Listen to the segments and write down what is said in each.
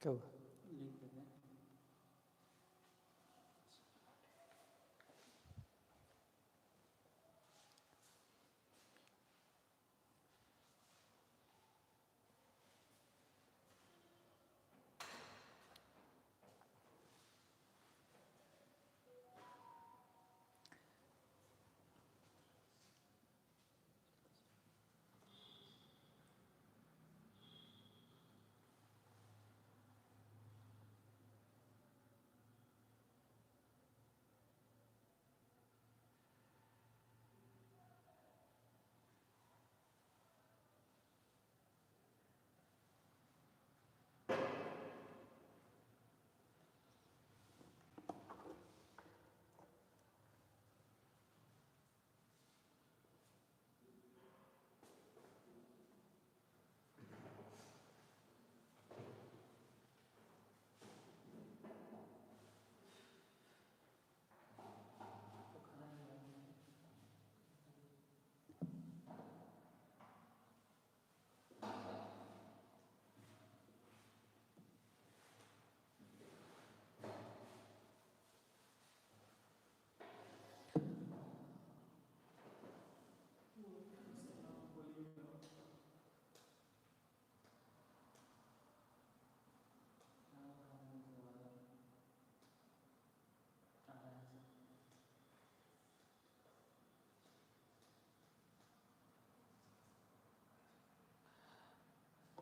क्या हुआ?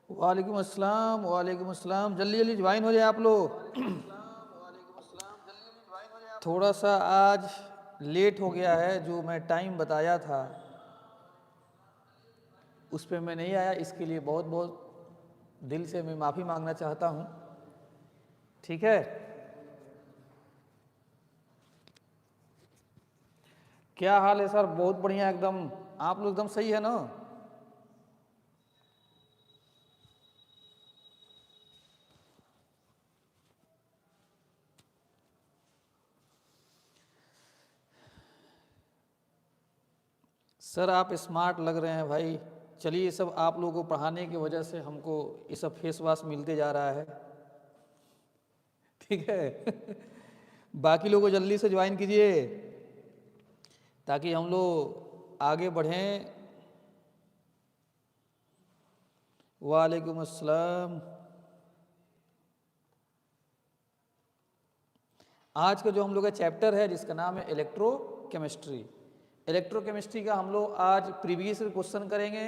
वालेकुम अस्सलाम, वालेकुम अस्सलाम। जल्दी जल्दी ज्वाइन हो जाए आप लोग। थोड़ा सा आज लेट हो गया है, जो मैं टाइम बताया था उस पर मैं नहीं आया, इसके लिए बहुत बहुत दिल से मैं माफ़ी मांगना चाहता हूँ। ठीक है, क्या हाल है सर? बहुत बढ़िया एकदम। आप लोग एकदम सही है ना? सर आप स्मार्ट लग रहे हैं भाई। चलिए, ये सब आप लोगों को पढ़ाने की वजह से हमको ये सब फेस वॉश मिलते जा रहा है। ठीक है। बाकी लोगों को जल्दी से ज्वाइन कीजिए ताकि हम लोग आगे बढ़ें। वालेकुम अस्सलाम। आज का जो हम लोग का चैप्टर है जिसका नाम है इलेक्ट्रोकेमिस्ट्री। इलेक्ट्रोकेमिस्ट्री का हम लोग आज प्रीवियस क्वेश्चन करेंगे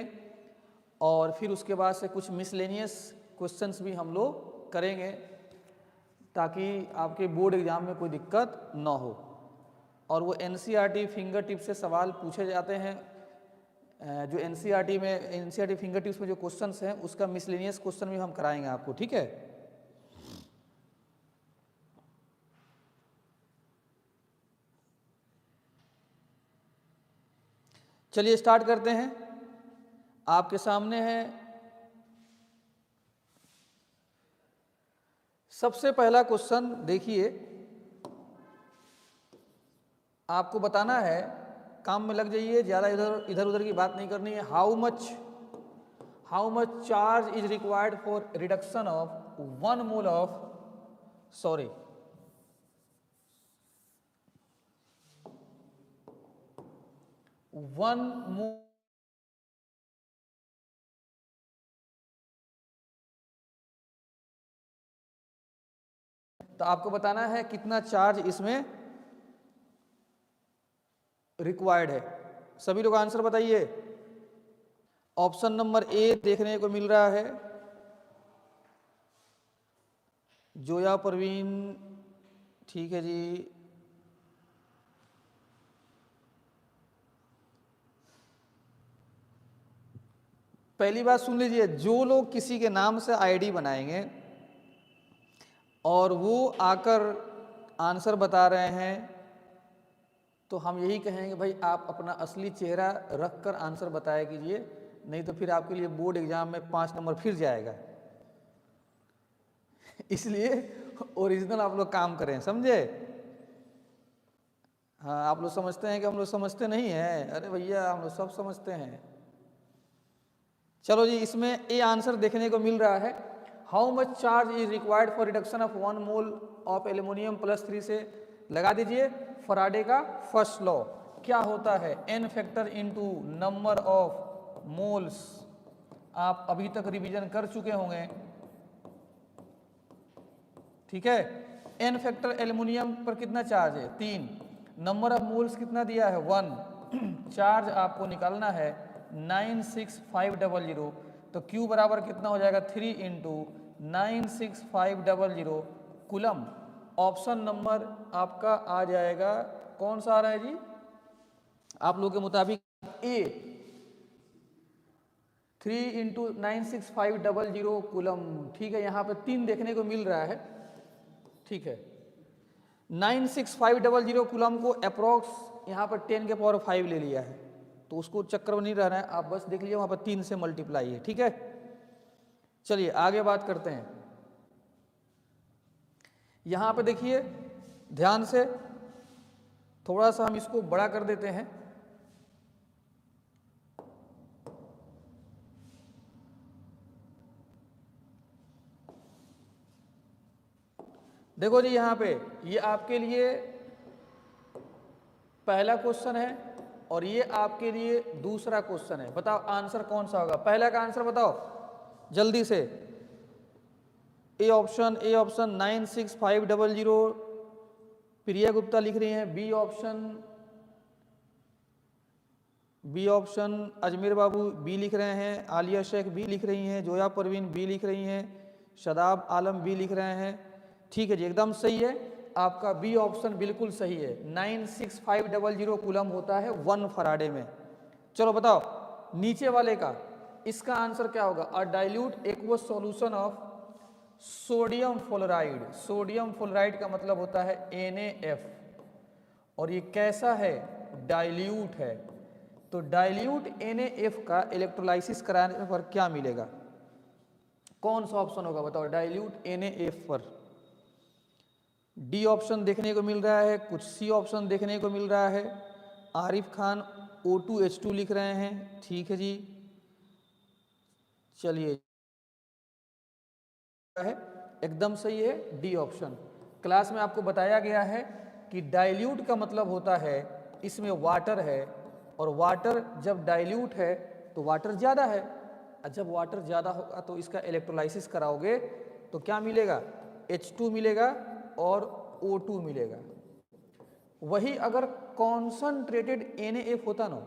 और फिर उसके बाद से कुछ मिसलेनियस क्वेश्चंस भी हम लोग करेंगे ताकि आपके बोर्ड एग्जाम में कोई दिक्कत ना हो। और वो एनसीईआरटी फिंगर टिप से सवाल पूछे जाते हैं। जो एनसीईआरटी फिंगर टिप्स में जो क्वेश्चंस हैं उसका मिसलेनियस क्वेश्चन भी हम कराएंगे आपको। ठीक है, चलिए स्टार्ट करते हैं। आपके सामने है सबसे पहला क्वेश्चन। देखिए, आपको बताना है, काम में लग जाइए, ज़्यादा इधर इधर उधर की बात नहीं करनी है। How much charge is required for reduction of 1 mole of sorry 1 मोल। तो आपको बताना है कितना चार्ज इसमें रिक्वायर्ड है। सभी लोग आंसर बताइए। ऑप्शन नंबर ए देखने को मिल रहा है, जोया परवीन। ठीक है जी। पहली बात सुन लीजिए, जो लोग किसी के नाम से आईडी बनाएंगे और वो आकर आंसर बता रहे हैं तो हम यही कहेंगे भाई आप अपना असली चेहरा रख कर आंसर बताया कीजिए, नहीं तो फिर आपके लिए बोर्ड एग्जाम में 5 नंबर फिर जाएगा। इसलिए ओरिजिनल आप लोग काम करें, समझे? हाँ, आप लोग समझते हैं कि हम लोग समझते नहीं हैं? अरे भैया, हम लोग सब समझते हैं। चलो जी, इसमें ए आंसर देखने को मिल रहा है। How much charge is required for reduction of 1 mole of aluminium +3 से लगा दीजिए फराडे का फर्स्ट लॉ क्या होता है, n factor into number of moles. आप अभी तक रिवीजन कर चुके होंगे, ठीक है। n फैक्टर एल्यूमिनियम पर कितना चार्ज है 3, नंबर ऑफ मोल्स कितना दिया है 1, चार्ज आपको निकालना है 96500, तो Q बराबर कितना हो जाएगा 3 इंटू 96500 कूलम। ऑप्शन नंबर आपका आ जाएगा, कौन सा आ रहा है जी आप लोगों के मुताबिक, ए 3 इंटू 96500 कूलम, ठीक है। यहाँ पे 3 देखने को मिल रहा है, ठीक है। 96500 कूलम को अप्रोक्स यहाँ पर 10 के पावर 5 ले लिया है, तो उसको चक्कर में नहीं रहना है, आप बस देख लीजिए वहाँ पर 3 से मल्टीप्लाई है, ठीक है। चलिए आगे बात करते हैं। यहाँ पे देखिए ध्यान से, थोड़ा सा हम इसको बड़ा कर देते हैं। देखो जी यहाँ पे ये आपके लिए पहला क्वेश्चन है और ये आपके लिए दूसरा क्वेश्चन है। बताओ आंसर कौन सा होगा, पहला का आंसर बताओ जल्दी से। ए ऑप्शन 96500 प्रिया गुप्ता लिख रही हैं, बी ऑप्शन अजमेर बाबू बी लिख रहे हैं, आलिया शेख बी लिख रही हैं, जोया परवीन बी लिख रही हैं, शदाब आलम बी लिख रहे हैं, ठीक है जी एकदम सही है। आपका बी ऑप्शन बिल्कुल सही है, 96500 कूलम होता है 1 फराडे में। चलो बताओ नीचे वाले का, इसका आंसर क्या होगा, अ dilute aqueous solution of sodium fluoride. Sodium fluoride का मतलब होता है NaF, और ये कैसा है, डाइल्यूट है। तो डाइल्यूट NaF का इलेक्ट्रोलाइसिस कराने पर क्या मिलेगा, कौन सा ऑप्शन होगा बताओ डाइल्यूट NaF पर। डी ऑप्शन देखने को मिल रहा है, कुछ सी ऑप्शन देखने को मिल रहा है। आरिफ खान O2H2 लिख रहे हैं, ठीक है जी। चलिए है एकदम सही है डी ऑप्शन। क्लास में आपको बताया गया है कि डाइल्यूट का मतलब होता है इसमें वाटर है, और वाटर जब डाइल्यूट है तो वाटर ज़्यादा है, और जब वाटर ज़्यादा होगा तो इसका इलेक्ट्रोलाइसिस कराओगे तो क्या मिलेगा, H2 मिलेगा और O2 मिलेगा। वही अगर कॉन्सनट्रेटेड NaF होता ना,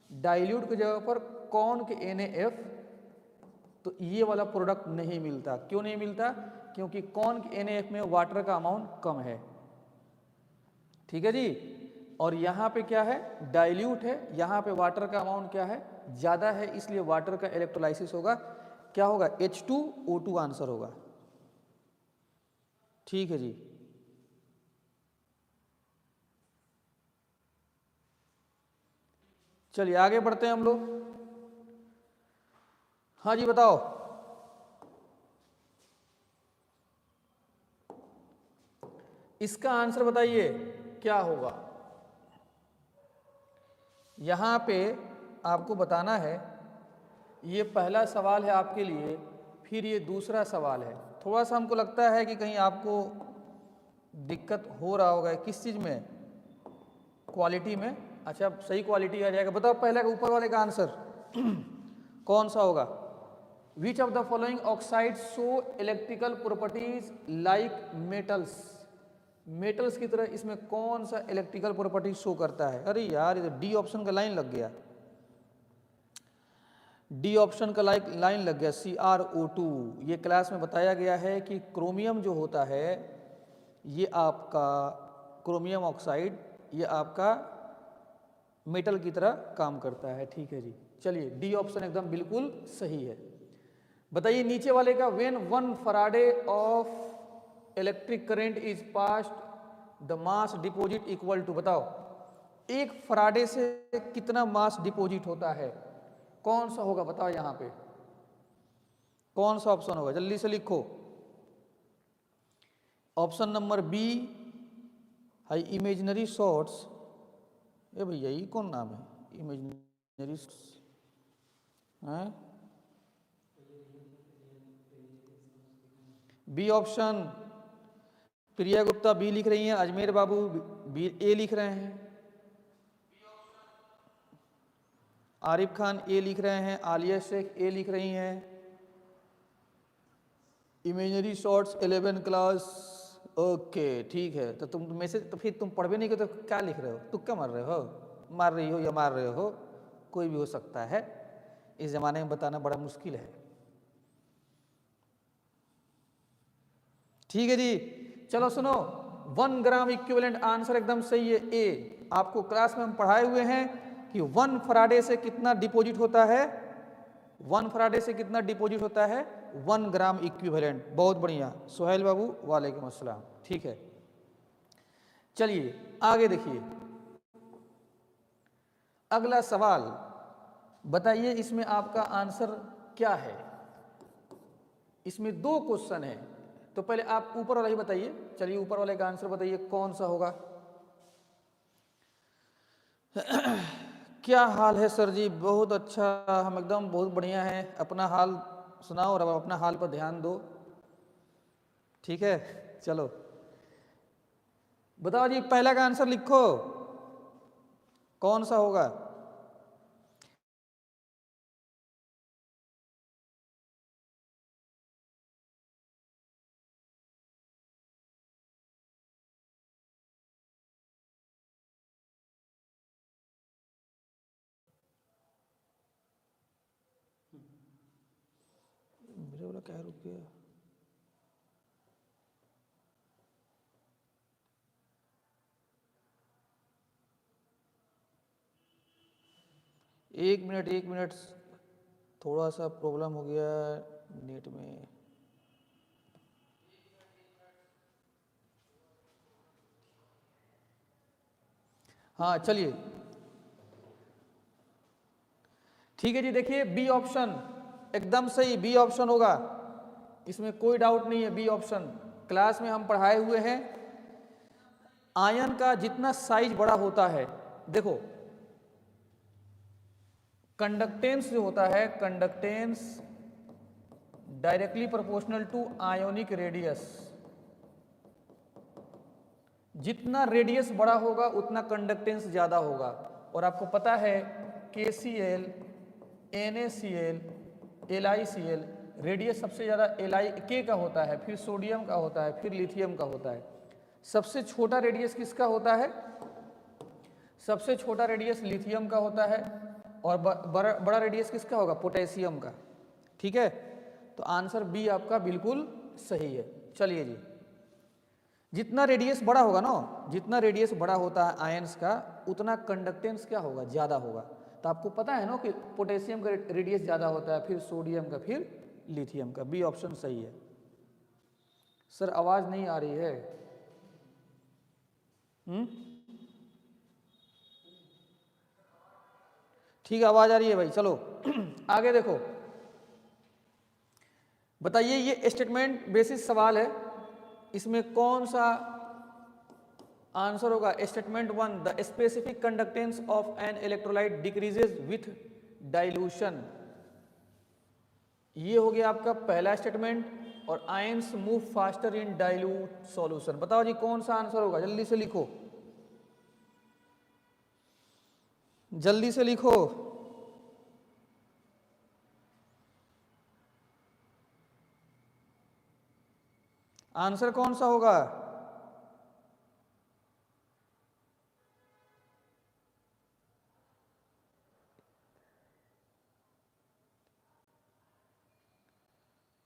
डाइल्यूट की जगह पर कौन के NaF, तो ये वाला प्रोडक्ट नहीं मिलता। क्यों नहीं मिलता, क्योंकि कौन के NaF में वाटर का अमाउंट कम है, ठीक है जी। और यहाँ पे क्या है, डाइल्यूट है, यहाँ पे वाटर का अमाउंट क्या है, ज़्यादा है, इसलिए वाटर का इलेक्ट्रोलाइसिस होगा, क्या होगा H2O2 आंसर होगा, ठीक है जी। चलिए आगे बढ़ते हैं हम लोग। हाँ जी बताओ, इसका आंसर बताइए क्या होगा। यहाँ पे आपको बताना है, ये पहला सवाल है आपके लिए, फिर ये दूसरा सवाल है। थोड़ा सा हमको लगता है कि कहीं आपको दिक्कत हो रहा होगा किस चीज़ में, क्वालिटी में। अच्छा सही क्वालिटी आ जाएगा। बताओ पहले का ऊपर वाले का आंसर कौन सा होगा। विच of the following oxide show electrical properties like metals. Metals की तरह इसमें कौन सा इलेक्ट्रिकल प्रॉपर्टी शो करता है। अरे यार ये डी ऑप्शन का लाइन लग गया, डी ऑप्शन का लाइन लग गया, CrO2। ये क्लास में बताया गया है कि क्रोमियम जो होता है ये आपका क्रोमियम ऑक्साइड, ये आपका मेटल की तरह काम करता है, ठीक है जी। चलिए डी ऑप्शन एकदम बिल्कुल सही है। बताइए नीचे वाले का, when 1 Faraday of electric current is passed the mass deposit equal to, बताओ 1 फराडे से कितना मास डिपॉजिट होता है, कौन सा होगा बताओ। यहाँ पे कौन सा ऑप्शन होगा, जल्दी से लिखो। ऑप्शन नंबर बी है इमेजिनरी शॉट्स। ये भैया ये कौन नाम है, इमेजिनरी हैं, B option. Priya Gupta B लिख रही हैं, अजमेर बाबू बी ए लिख रहे हैं, आरिफ खान ए लिख रहे हैं, आलिया शेख ए लिख रही हैं, इमेजनरी शॉर्ट्स 11 क्लास। ओके ठीक है, तो तुम में से तो फिर तुम पढ़ भी नहीं करते तो क्या लिख रहे हो, तुक्का मार रहे हो, मार रही हो या मार रहे हो, कोई भी हो सकता है, इस जमाने में बताना बड़ा मुश्किल है। ठीक है जी, चलो सुनो, 1 ग्राम इक्विवेलेंट आंसर एकदम सही है ए। आपको क्लास में हम पढ़ाए हुए हैं कि 1 फराडे से कितना डिपॉजिट होता है, 1 फराडे से कितना डिपॉजिट होता है, 1 ग्राम इक्विवेलेंट। बहुत बढ़िया सुहेल बाबू, वालेकुम अस्सलाम। ठीक है, चलिए आगे देखिए, अगला सवाल बताइए, इसमें आपका आंसर क्या है। इसमें 2 क्वेश्चन है, तो पहले आप ऊपर वाला ही बताइए। चलिए ऊपर वाले का आंसर बताइए कौन सा होगा। क्या हाल है सर जी, बहुत अच्छा, हम एकदम बहुत बढ़िया हैं, अपना हाल सुनाओ और अब अपना हाल पर ध्यान दो। ठीक है, चलो बताओ जी, पहला का आंसर लिखो, कौन सा होगा। मेरे वाला क्या रुक गया। एक मिनट, थोड़ा सा प्रॉब्लम हो गया नेट में। हाँ चलिए, ठीक है जी, देखिए बी ऑप्शन एकदम सही, बी ऑप्शन होगा, इसमें कोई डाउट नहीं है, बी ऑप्शन। क्लास में हम पढ़ाए हुए हैं, आयन का जितना साइज बड़ा होता है, देखो कंडक्टेंस जो होता है, conductance directly proportional to ionic radius. जितना रेडियस बड़ा होगा उतना कंडक्टेंस ज्यादा होगा। और आपको पता है KCl, NaCl, LiCl, रेडियस सबसे ज़्यादा Li का होता है, फिर सोडियम का होता है, फिर लिथियम का होता है। सबसे छोटा रेडियस किसका होता है, सबसे छोटा रेडियस लिथियम का होता है, और बड़ा रेडियस किसका होगा, पोटेशियम का। ठीक है, तो आंसर बी आपका बिल्कुल सही है। चलिए जी, जितना रेडियस बड़ा होगा ना, जितना रेडियस बड़ा होता है आयंस का, उतना कंडक्टेंस क्या होगा, ज़्यादा होगा। तो आपको पता है ना कि पोटेशियम का रेडियस ज़्यादा होता है, फिर सोडियम का, फिर लिथियम का। बी ऑप्शन सही है। सर आवाज़ नहीं आ रही है। ठीक है, आवाज़ आ रही है भाई, चलो आगे देखो, बताइए ये स्टेटमेंट बेसिस सवाल है, इसमें कौन सा आंसर होगा। Statement 1, the specific conductance of an electrolyte decreases with dilution. ये हो गया आपका पहला स्टेटमेंट। और ions move faster in dilute solution. बताओ जी कौन सा आंसर होगा, जल्दी से लिखो, जल्दी से लिखो। आंसर कौन सा होगा।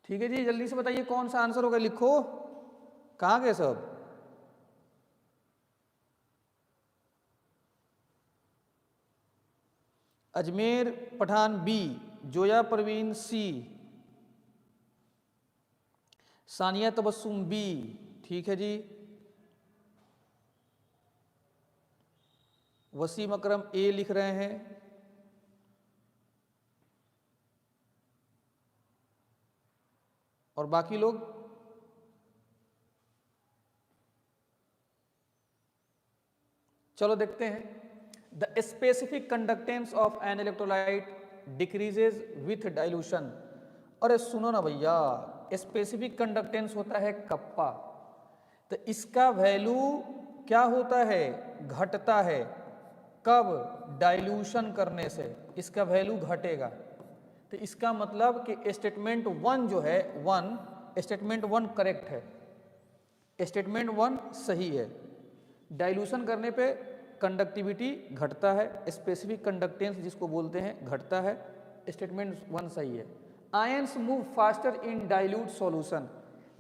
ठीक है जी, जल्दी से बताइए कौन सा आंसर होगा, लिखो, कहाँ गए सब। अजमेर पठान बी, जोया परवीन सी, सानिया तबस्सुम बी। ठीक है जी, वसीम अकरम ए लिख रहे हैं, और बाकी लोग चलो देखते हैं। The specific conductance of an electrolyte decreases with dilution. अरे सुनो ना भैया, स्पेसिफिक कंडक्टेंस होता है कप्पा। तो इसका वैल्यू क्या होता है, घटता है। कब, डाइल्यूशन करने से इसका वैल्यू घटेगा। तो इसका मतलब कि स्टेटमेंट वन जो है, स्टेटमेंट वन करेक्ट है, स्टेटमेंट वन सही है। डाइल्यूशन करने पे कंडक्टिविटी घटता है, स्पेसिफिक कंडक्टेंस जिसको बोलते हैं घटता है, स्टेटमेंट वन सही है। Ions move faster in dilute solution.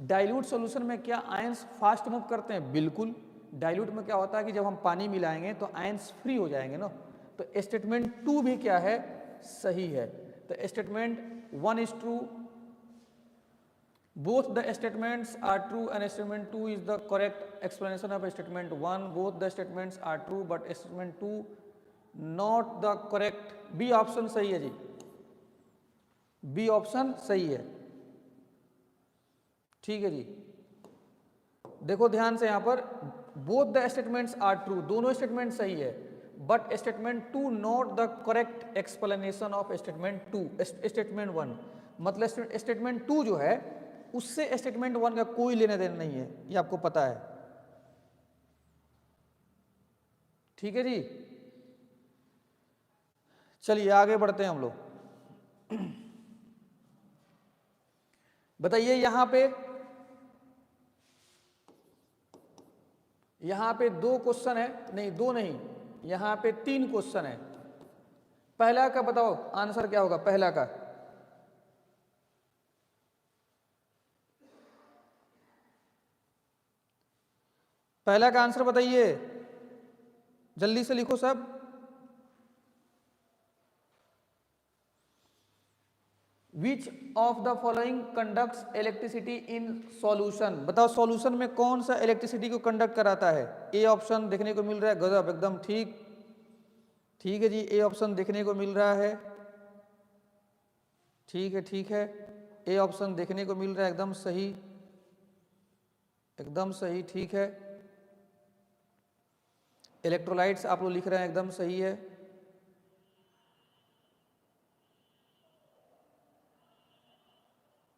Dilute solution में क्या आयंस फास्ट मूव करते हैं? बिल्कुल। डाइल्यूट में क्या होता है कि जब हम पानी मिलाएंगे तो आयंस फ्री हो जाएंगे ना। तो स्टेटमेंट टू भी क्या है, सही है। तो statement one is true, both the statements are true and statement 2 is the correct explanation of statement 1. Both the statements are true but statement 2 not the correct. B option सही है जी, B option सही है। ठीक है जी, देखो ध्यान से, यहां पर both the statements are true, दोनों स्टेटमेंट सही है, but statement 2 not the correct explanation of statement 2, statement 1। मतलब स्टेटमेंट 2 जो है उससे स्टेटमेंट वन का कोई लेना देना नहीं है, ये आपको पता है। ठीक है जी, चलिए आगे बढ़ते हैं हम लोग। बताइए यहां पे दो क्वेश्चन है, नहीं दो नहीं, यहां पे तीन क्वेश्चन है। पहला का बताओ आंसर क्या होगा, पहला का। पहला का आंसर बताइए, जल्दी से लिखो सब। विच of the following conducts electricity in solution. बताओ सॉल्यूशन में कौन सा इलेक्ट्रिसिटी को कंडक्ट कराता है। ए ऑप्शन देखने को मिल रहा है, गजब, एकदम ठीक। ठीक है जी, ए ऑप्शन देखने को मिल रहा है, ठीक है ठीक है, ए ऑप्शन देखने को मिल रहा है, एकदम सही, एकदम सही, ठीक है। इलेक्ट्रोलाइट्स आप लोग लिख रहे हैं, एकदम सही है।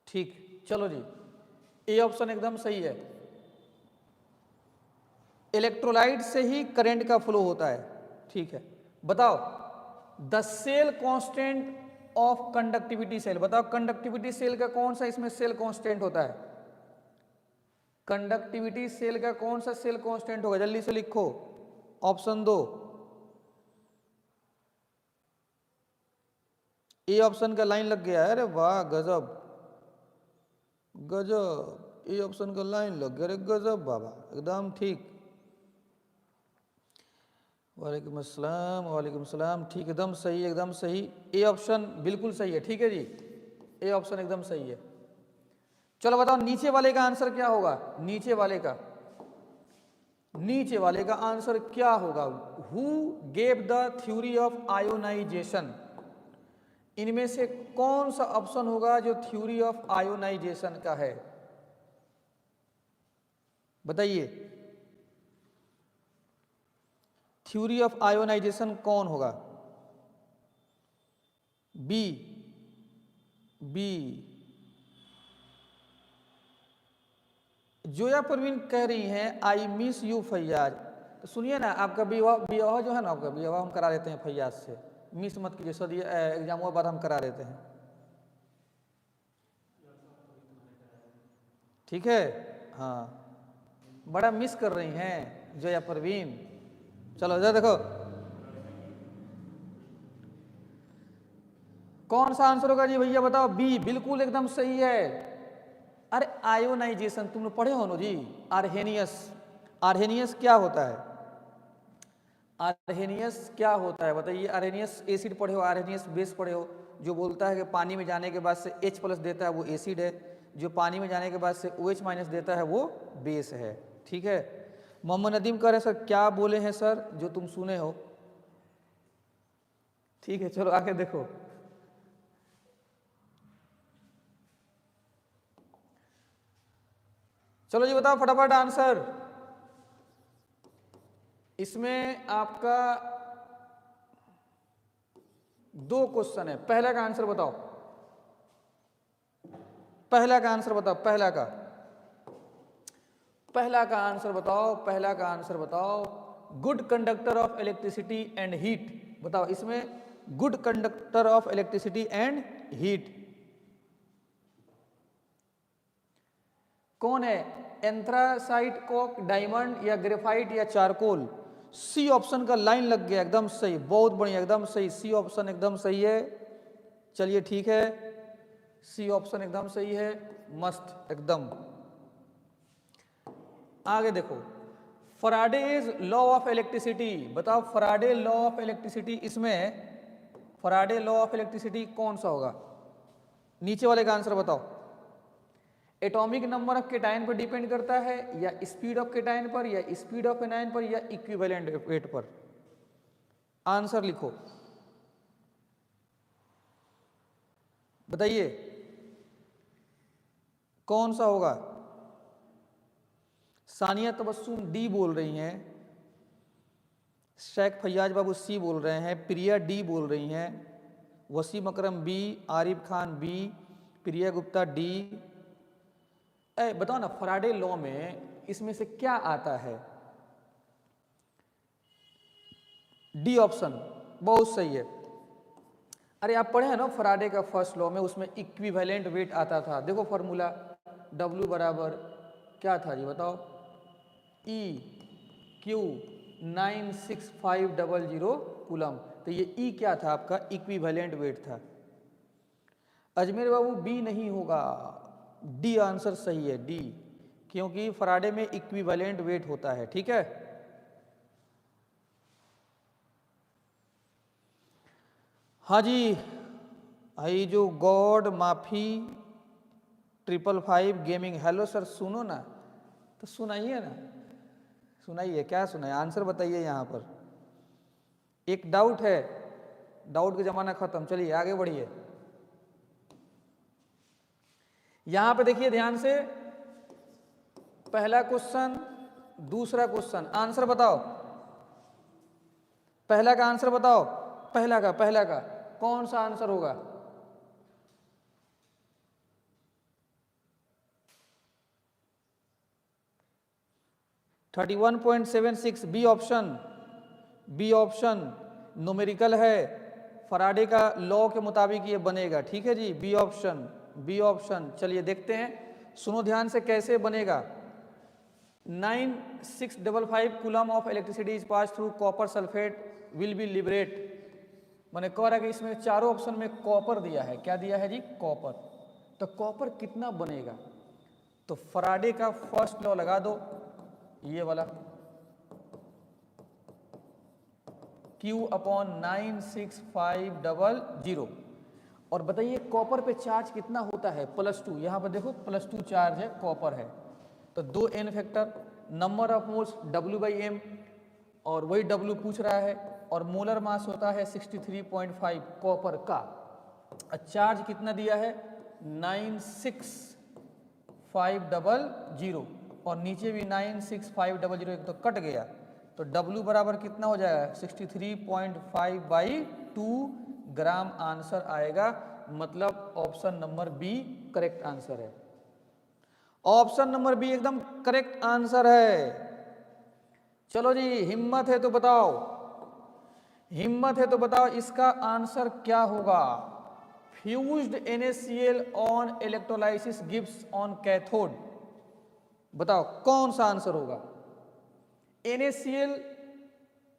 ठीक, चलो जी, ए ऑप्शन एकदम सही है। इलेक्ट्रोलाइट से ही करंट का फ्लो होता है। ठीक है, बताओ the cell constant of conductivity cell. बताओ कंडक्टिविटी सेल का कौन सा इसमें सेल कांस्टेंट होता है। कंडक्टिविटी सेल का कौन सा सेल कांस्टेंट होगा, जल्दी से लिखो, ऑप्शन दो। ए ऑप्शन का लाइन लग गया है, अरे वाह गजब गजब, ए ऑप्शन का लाइन लग गया, अरे गजब बाबा, एकदम ठीक। वालेकुम अस्सलाम, वालेकुम सलाम, ठीक, एकदम सही, एकदम सही, ए ऑप्शन बिल्कुल सही है। ठीक है जी, ए ऑप्शन एकदम सही है। चलो बताओ नीचे वाले का आंसर क्या होगा, नीचे वाले का, नीचे वाले का आंसर क्या होगा। Who gave the theory of ionisation. इनमें से कौन सा ऑप्शन होगा जो थ्योरी ऑफ आयोनाइजेशन का है, बताइए। थ्योरी ऑफ आयोनाइजेशन कौन होगा। बी, बी जोया परवीन कह रही हैं आई मिस यू फैयाज। तो सुनिए ना, आपका विवाह जो है ना, आपका विवाह हम करा लेते हैं फैयाज से, मिस मत कीजिए, सर एग्जाम हुआ बाद हम करा लेते हैं, ठीक है। हाँ, बड़ा मिस कर रही हैं जोया परवीन। चलो इधर देखो, कौन सा आंसर होगा जी भैया, बताओ। बी बिल्कुल एकदम सही है। अरे आयोनाइजेशन तुमने पढ़े हो ना जी, आर्हेनियस। आर्हेनियस क्या होता है, आर्हेनियस क्या होता है बताइए। आर्हेनियस एसिड पढ़े हो, आर्हेनियस बेस पढ़े हो, जो बोलता है कि पानी में जाने के बाद से H+ देता है वो एसिड है, जो पानी में जाने के बाद से OH- देता है वो बेस है। ठीक है, मोहम्मद नदीम कह रहे हैं सर क्या बोले हैं सर जो तुम सुने हो। ठीक है, चलो आगे देखो। चलो जी बताओ फटाफट आंसर। इसमें आपका दो क्वेश्चन है, पहला का आंसर बताओ। पहला का आंसर बताओ, पहला का आंसर बताओ, पहला का आंसर बताओ। Good conductor of electricity and heat, बताओ इसमें good conductor of electricity and heat कौन है? एंथ्रासाइट, कोक, डायमंड या ग्रेफाइट या चारकोल? सी ऑप्शन का लाइन लग गया, एकदम सही, बहुत बढ़िया, एकदम सही, सी ऑप्शन एकदम सही है। चलिए ठीक है, सी ऑप्शन एकदम सही है, मस्त एकदम। आगे देखो, फराडेज लॉ ऑफ इलेक्ट्रिसिटी, बताओ फराडे लॉ ऑफ इलेक्ट्रिसिटी, इसमें फराडे लॉ ऑफ इलेक्ट्रिसिटी कौन सा होगा? नीचे वाले का आंसर बताओ। एटॉमिक नंबर ऑफ केटायन पर डिपेंड करता है, या स्पीड ऑफ केटायन पर, या स्पीड ऑफ एनायन पर, या इक्विवेलेंट वेट पर? आंसर लिखो, बताइए कौन सा होगा? सानिया तबस्सुम डी बोल रही हैं, शेख फैयाज बाबू सी बोल रहे हैं, प्रिया डी बोल रही हैं, Wasim Akram B, Arif Khan B, Priya Gupta D. बताओ ना, फराडे लॉ में इसमें से क्या आता है? डी ऑप्शन बहुत सही है। अरे आप पढ़े हैं ना फराडे का फर्स्ट लॉ में, उसमें इक्विवेलेंट वेट आता था, देखो फॉर्मूला W बराबर क्या था जी बताओ? EQ 96500 coulomb. तो ये E क्या था आपका? इक्विवेलेंट वेट था। अजमेर बाबू बी नहीं होगा, डी आंसर सही है, डी, क्योंकि फराडे में इक्विवेलेंट वेट होता है। ठीक है, हाँ जी, आई जो गॉड माफी 555 गेमिंग, हेलो सर, सुनो ना, तो सुनाइए ना, सुनाइए, क्या सुनाइए, आंसर बताइए। यहाँ पर एक डाउट है, डाउट का जमाना खत्म, चलिए आगे बढ़िए। यहां पे देखिए ध्यान से, पहला क्वेश्चन, दूसरा क्वेश्चन, आंसर बताओ। पहला का आंसर बताओ, पहला का कौन सा आंसर होगा? (31.76) B option, B option numerical है, फराडे का लॉ के मुताबिक ये बनेगा। ठीक है जी, बी ऑप्शन, बी ऑप्शन। चलिए देखते हैं, सुनो ध्यान से कैसे बनेगा। 9655 coulomb of electricity is pass through copper sulphate will be liberate. मैंने कह रहा कि इसमें चारों ऑप्शन में कॉपर दिया है, क्या दिया है जी? कॉपर। तो कॉपर कितना बनेगा? तो फराडे का फर्स्ट लॉ लगा दो, ये वाला, Q/9650। और बताइए कॉपर पे चार्ज कितना होता है? +2। यहाँ पर देखो +2 चार्ज है, कॉपर है, तो 2 n factor, number of moles W/m, और वही W पूछ रहा है, और मोलर मास होता है 63.5 कॉपर का। चार्ज कितना दिया है? 96500, और नीचे भी 96500, एक तो कट गया, तो W बराबर कितना हो जाएगा? 63.5/2 ग्राम आंसर आएगा। मतलब option number B correct answer है। ऑप्शन नंबर बी एकदम करेक्ट आंसर है। चलो जी, हिम्मत है तो बताओ, हिम्मत है तो बताओ इसका आंसर क्या होगा? Fused NaCl on electrolysis gives on cathode, बताओ कौन सा आंसर होगा? NaCl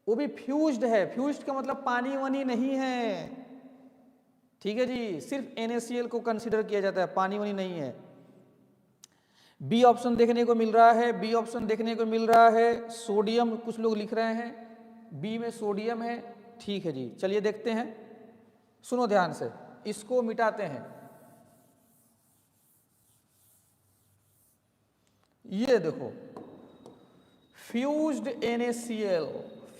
वो भी फ्यूज्ड है, फ्यूज्ड का मतलब पानी वानी नहीं है, ठीक है जी, सिर्फ NaCl को कंसीडर किया जाता है, पानी वानी नहीं है। बी ऑप्शन देखने को मिल रहा है, बी ऑप्शन देखने को मिल रहा है। सोडियम कुछ लोग लिख रहे हैं, बी में सोडियम है, ठीक है जी। चलिए देखते हैं, सुनो ध्यान से, इसको मिटाते हैं। ये देखो फ्यूज्ड NaCl,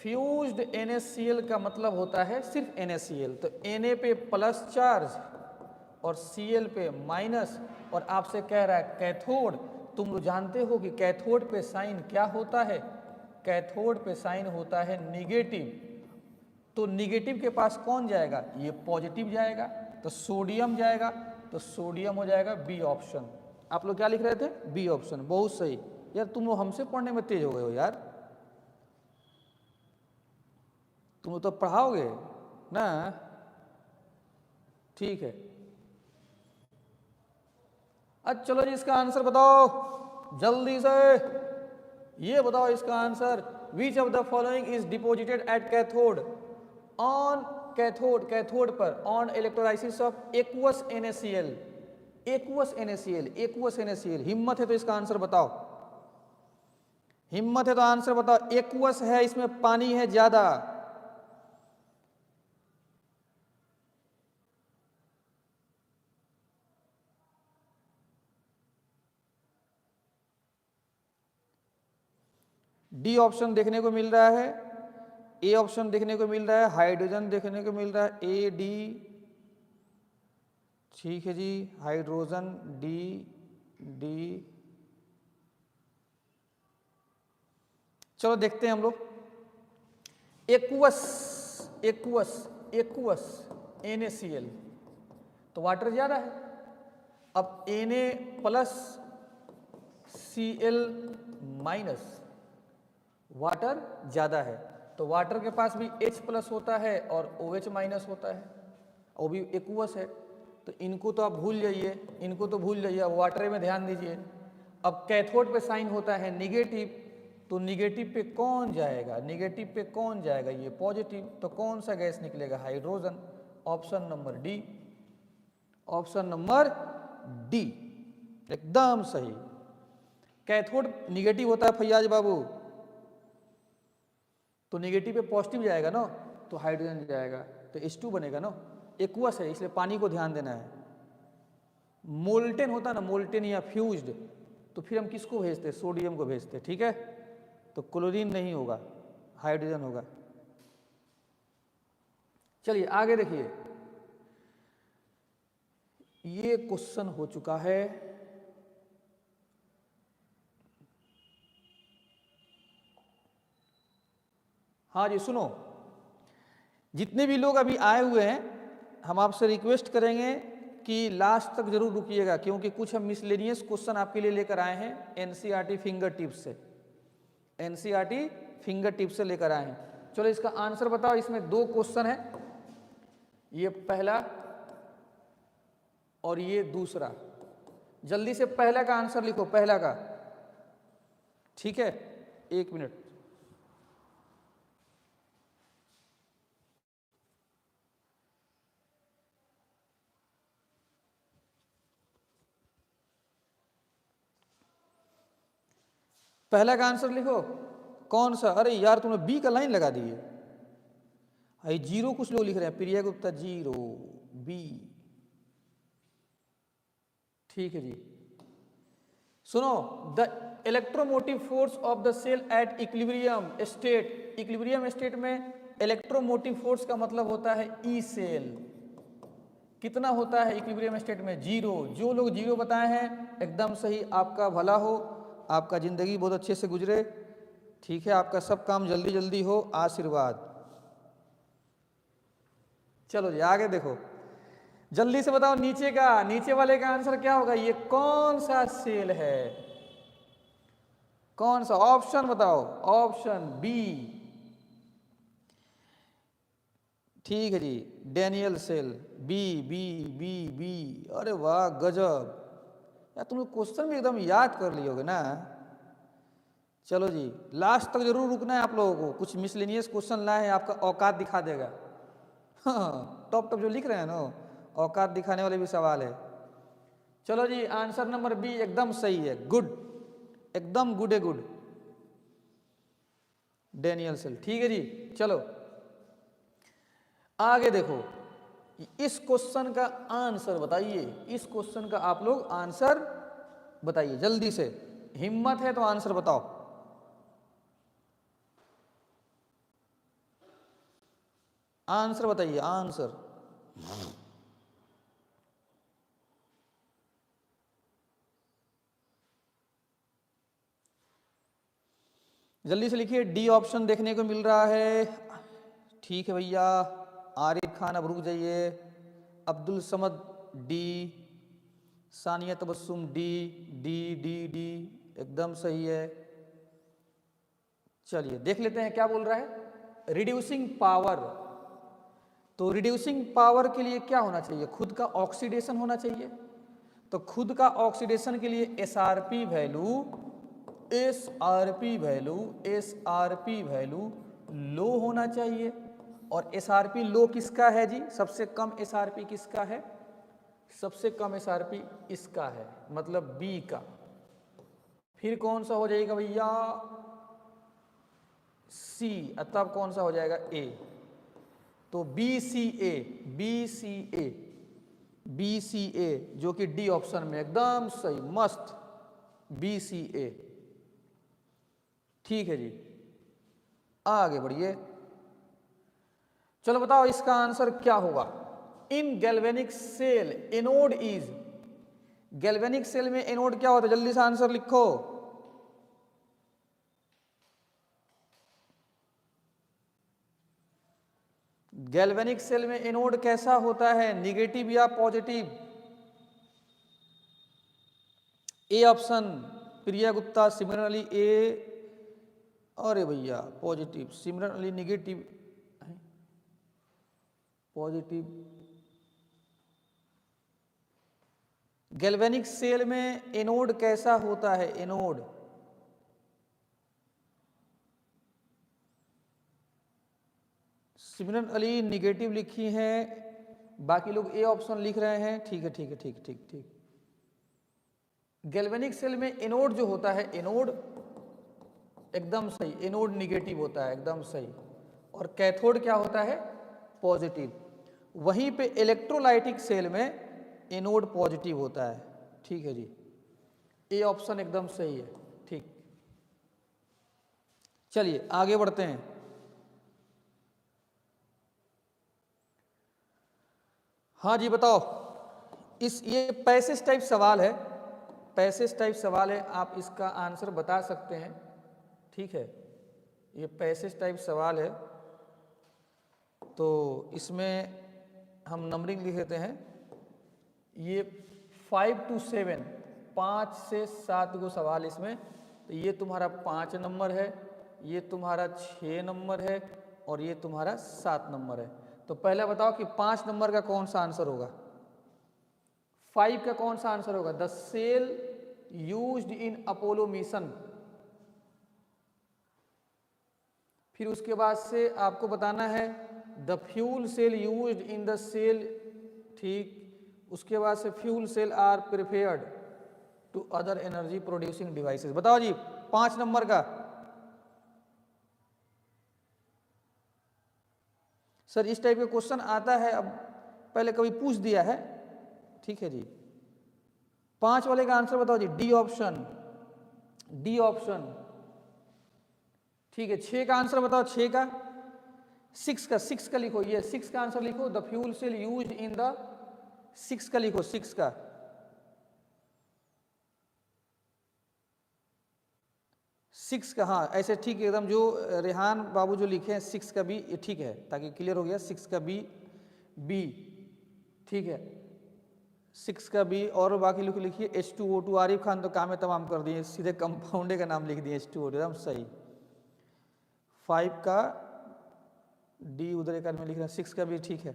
फ्यूज्ड NaCl का मतलब होता है सिर्फ NaCl, तो Na पे प्लस चार्ज और Cl पे माइनस, और आपसे कह रहा है कैथोड। तुम लोग जानते हो कि कैथोड पे साइन क्या होता है? कैथोड पे साइन होता है निगेटिव, तो निगेटिव के पास कौन जाएगा? ये पॉजिटिव जाएगा, तो सोडियम जाएगा, तो सोडियम हो जाएगा बी ऑप्शन। आप लोग क्या लिख रहे थे? B option. बहुत सही यार, तुम लोग हमसे पढ़ने में तेज हो गए हो यार, तुम तो पढ़ाओगे ना। ठीक है, अच्छा चलो जी इसका आंसर बताओ जल्दी से, ये बताओ इसका answer. Which of the following is deposited at cathode on cathode, cathode पर on electrolysis of aqueous NaCl, aqueous NaCl, aqueous NaCl। हिम्मत है तो इसका आंसर बताओ, हिम्मत है तो आंसर बताओ। एक्वस है, इसमें पानी है ज्यादा। डी ऑप्शन देखने को मिल रहा है, ए ऑप्शन देखने को मिल रहा है, हाइड्रोजन देखने को मिल रहा है, ए डी। ठीक है जी, हाइड्रोजन डी डी। चलो देखते हैं हम लोग। एक्वस, एक्वस, एक्वस NaCl तो वाटर ज्यादा है। अब Na plus Cl minus, water ज्यादा है, तो वाटर के पास भी H प्लस होता है और OH माइनस होता है, वो भी एक्वस है। तो इनको तो आप भूल जाइए, इनको तो भूल जाइए, अब वाटर में ध्यान दीजिए। अब कैथोड पे साइन होता है निगेटिव, तो निगेटिव पे कौन जाएगा? निगेटिव पे कौन जाएगा? ये पॉजिटिव। तो कौन सा गैस निकलेगा? Hydrogen. Option number D, option number D एकदम सही। कैथोड निगेटिव होता है फैयाज बाबू, तो निगेटिव पे पॉजिटिव जाएगा ना, तो हाइड्रोजन जाएगा, तो H2 बनेगा ना। एक्वस है इसलिए पानी को ध्यान देना है। मोल्टेन होता ना, मोल्टेन या फ्यूज्ड, तो फिर हम किसको भेजते? सोडियम को भेजते। ठीक है, तो क्लोरीन नहीं होगा, हाइड्रोजन होगा। चलिए आगे देखिए, ये क्वेश्चन हो चुका है। हाँ जी सुनो, जितने भी लोग अभी आए हुए हैं, हम आपसे रिक्वेस्ट करेंगे कि लास्ट तक जरूर रुकिएगा, क्योंकि कुछ हम मिसलेनियस क्वेश्चन आपके लिए लेकर आए हैं NCERT फिंगर टिप्स से, NCERT फिंगर टिप्स से लेकर आए हैं। चलो इसका आंसर बताओ। इसमें 2 क्वेश्चन है, ये पहला और ये दूसरा। जल्दी से पहला का आंसर लिखो, पहला का। ठीक है, 1 मिनट। पहला का आंसर लिखो। कौन सा? अरे यार तुमने बी का लाइन लगा दी है। अरे जीरो कुछ लोग लिख रहे हैं, प्रिया गुप्ता जीरो, बी। ठीक है जी, सुनो। The electromotive force of the cell at equilibrium state, equilibrium state में इलेक्ट्रोमोटिव फोर्स का मतलब होता है ई सेल। कितना होता है इक्विलिब्रियम स्टेट में? 0। जो लोग 0 बताए हैं एकदम सही, आपका भला हो, आपका जिंदगी बहुत अच्छे से गुजरे। ठीक है, आपका सब काम जल्दी जल्दी हो, आशीर्वाद। चलो जी आगे देखो, जल्दी से बताओ नीचे का, नीचे वाले का आंसर क्या होगा? ये कौन सा सेल है? कौन सा? ऑप्शन बताओ। Option b. ठीक है जी, Daniell cell, b b b b. अरे वाह गजब यार, तुम क्वेश्चन भी एकदम याद कर लियोगे ना। चलो जी, लास्ट तक जरूर रुकना है आप लोगों को। कुछ मिसलेनियस क्वेश्चन लाए हैं, आपका औकात दिखा देगा। हाँ, टॉप टॉप जो लिख रहे हैं ना, औकात दिखाने वाले भी सवाल है। चलो जी, आंसर नंबर बी एकदम सही है। गुड, एकदम गुड है, गुड। Daniel cell. ठीक है जी, चलो आगे देखो। इस क्वेश्चन का आंसर बताइए, इस क्वेश्चन का आप लोग आंसर बताइए जल्दी से। हिम्मत है तो आंसर बताओ। आंसर बताइए, आंसर। जल्दी से लिखिए। डी ऑप्शन देखने को मिल रहा है। ठीक है भैया, आरिफ खान अब रुक जाइए। Abdul Samad D, Sania Tabassum D, D D D एकदम सही है। चलिए देख लेते हैं क्या बोल रहा है। रिड्यूसिंग पावर, तो रिड्यूसिंग पावर के लिए क्या होना चाहिए? खुद का ऑक्सीडेशन होना चाहिए। तो खुद का ऑक्सीडेशन के लिए एसआरपी वैल्यू लो होना चाहिए। और एसआरपी लो किसका है जी? सबसे कम एसआरपी किसका है? सबसे कम एसआरपी इसका है, मतलब बी का। फिर कौन सा हो जाएगा भैया? सी। तब कौन सा हो जाएगा? ए। तो बी सी ए जो कि डी ऑप्शन में एकदम सही, मस्त, बी सी ए। ठीक है जी, आगे बढ़िए। चलो बताओ इसका आंसर क्या होगा। In galvanic cell anode is, galvanic cell में एनोड क्या होता है? जल्दी से आंसर लिखो। गैल्वेनिक सेल में एनोड कैसा होता है? निगेटिव या positive? A option Priya Gupta, Simran Ali a, अरे भैया positive, Simran Ali negative, positive. Galvanic cell में एनोड कैसा होता है? एनोड सिमरन अली निगेटिव लिखी है, बाकी लोग ए ऑप्शन लिख रहे हैं। ठीक है ठीक है ठीक ठीक ठीक। गैल्वेनिक सेल में एनोड जो होता है, एनोड एकदम सही, एनोड निगेटिव होता है, एकदम सही। और कैथोड क्या होता है? पॉजिटिव। वहीं पे इलेक्ट्रोलाइटिक सेल में एनोड पॉजिटिव होता है। ठीक है जी, ए ऑप्शन एकदम सही है। ठीक, चलिए आगे बढ़ते हैं। हाँ जी बताओ, ये पैसेज टाइप सवाल है, पैसेज टाइप सवाल है, आप इसका आंसर बता सकते हैं। ठीक है, ये पैसेज टाइप सवाल है, तो इसमें हम नंबरिंग लिख देते हैं। ये 5 to 7, 5 से 7 को सवाल इसमें। तो ये तुम्हारा 5 नंबर है, ये तुम्हारा 6 नंबर है, और ये तुम्हारा 7 नंबर है। तो पहले बताओ कि 5 नंबर का कौन सा आंसर होगा? 5 का कौन सा आंसर होगा? The cell used in Apollo mission. फिर उसके बाद से आपको बताना है the fuel cell used in the cell. ठीक, उसके बाद से fuel cell are prepared to other energy producing devices. बताओ जी 5 नंबर का। सर इस टाइप का क्वेश्चन आता है, अब पहले कभी पूछ दिया है। ठीक है जी, 5 वाले का आंसर बताओ जी। D option, d option. ठीक है, 6 का आंसर बताओ। 6 का, 6 का लिखो, ये 6 का आंसर लिखो। The fuel cell used in the, 6 का लिखो, 6 का। 6 का, हाँ ऐसे ठीक है एकदम, जो रेहान बाबू जो लिखे हैं 6 का भी, ये ठीक है, ताकि क्लियर हो गया। 6 का बी, बी ठीक है, 6 का बी। और बाकी लोग लिखिए H2O2। आरिफ खान तो काम है तमाम कर दिए, सीधे कंपाउंडे का नाम लिख दिए H2O2, एकदम सही। 5 का डी उधर एक में लिख रहे हैं, 6 का भी ठीक है।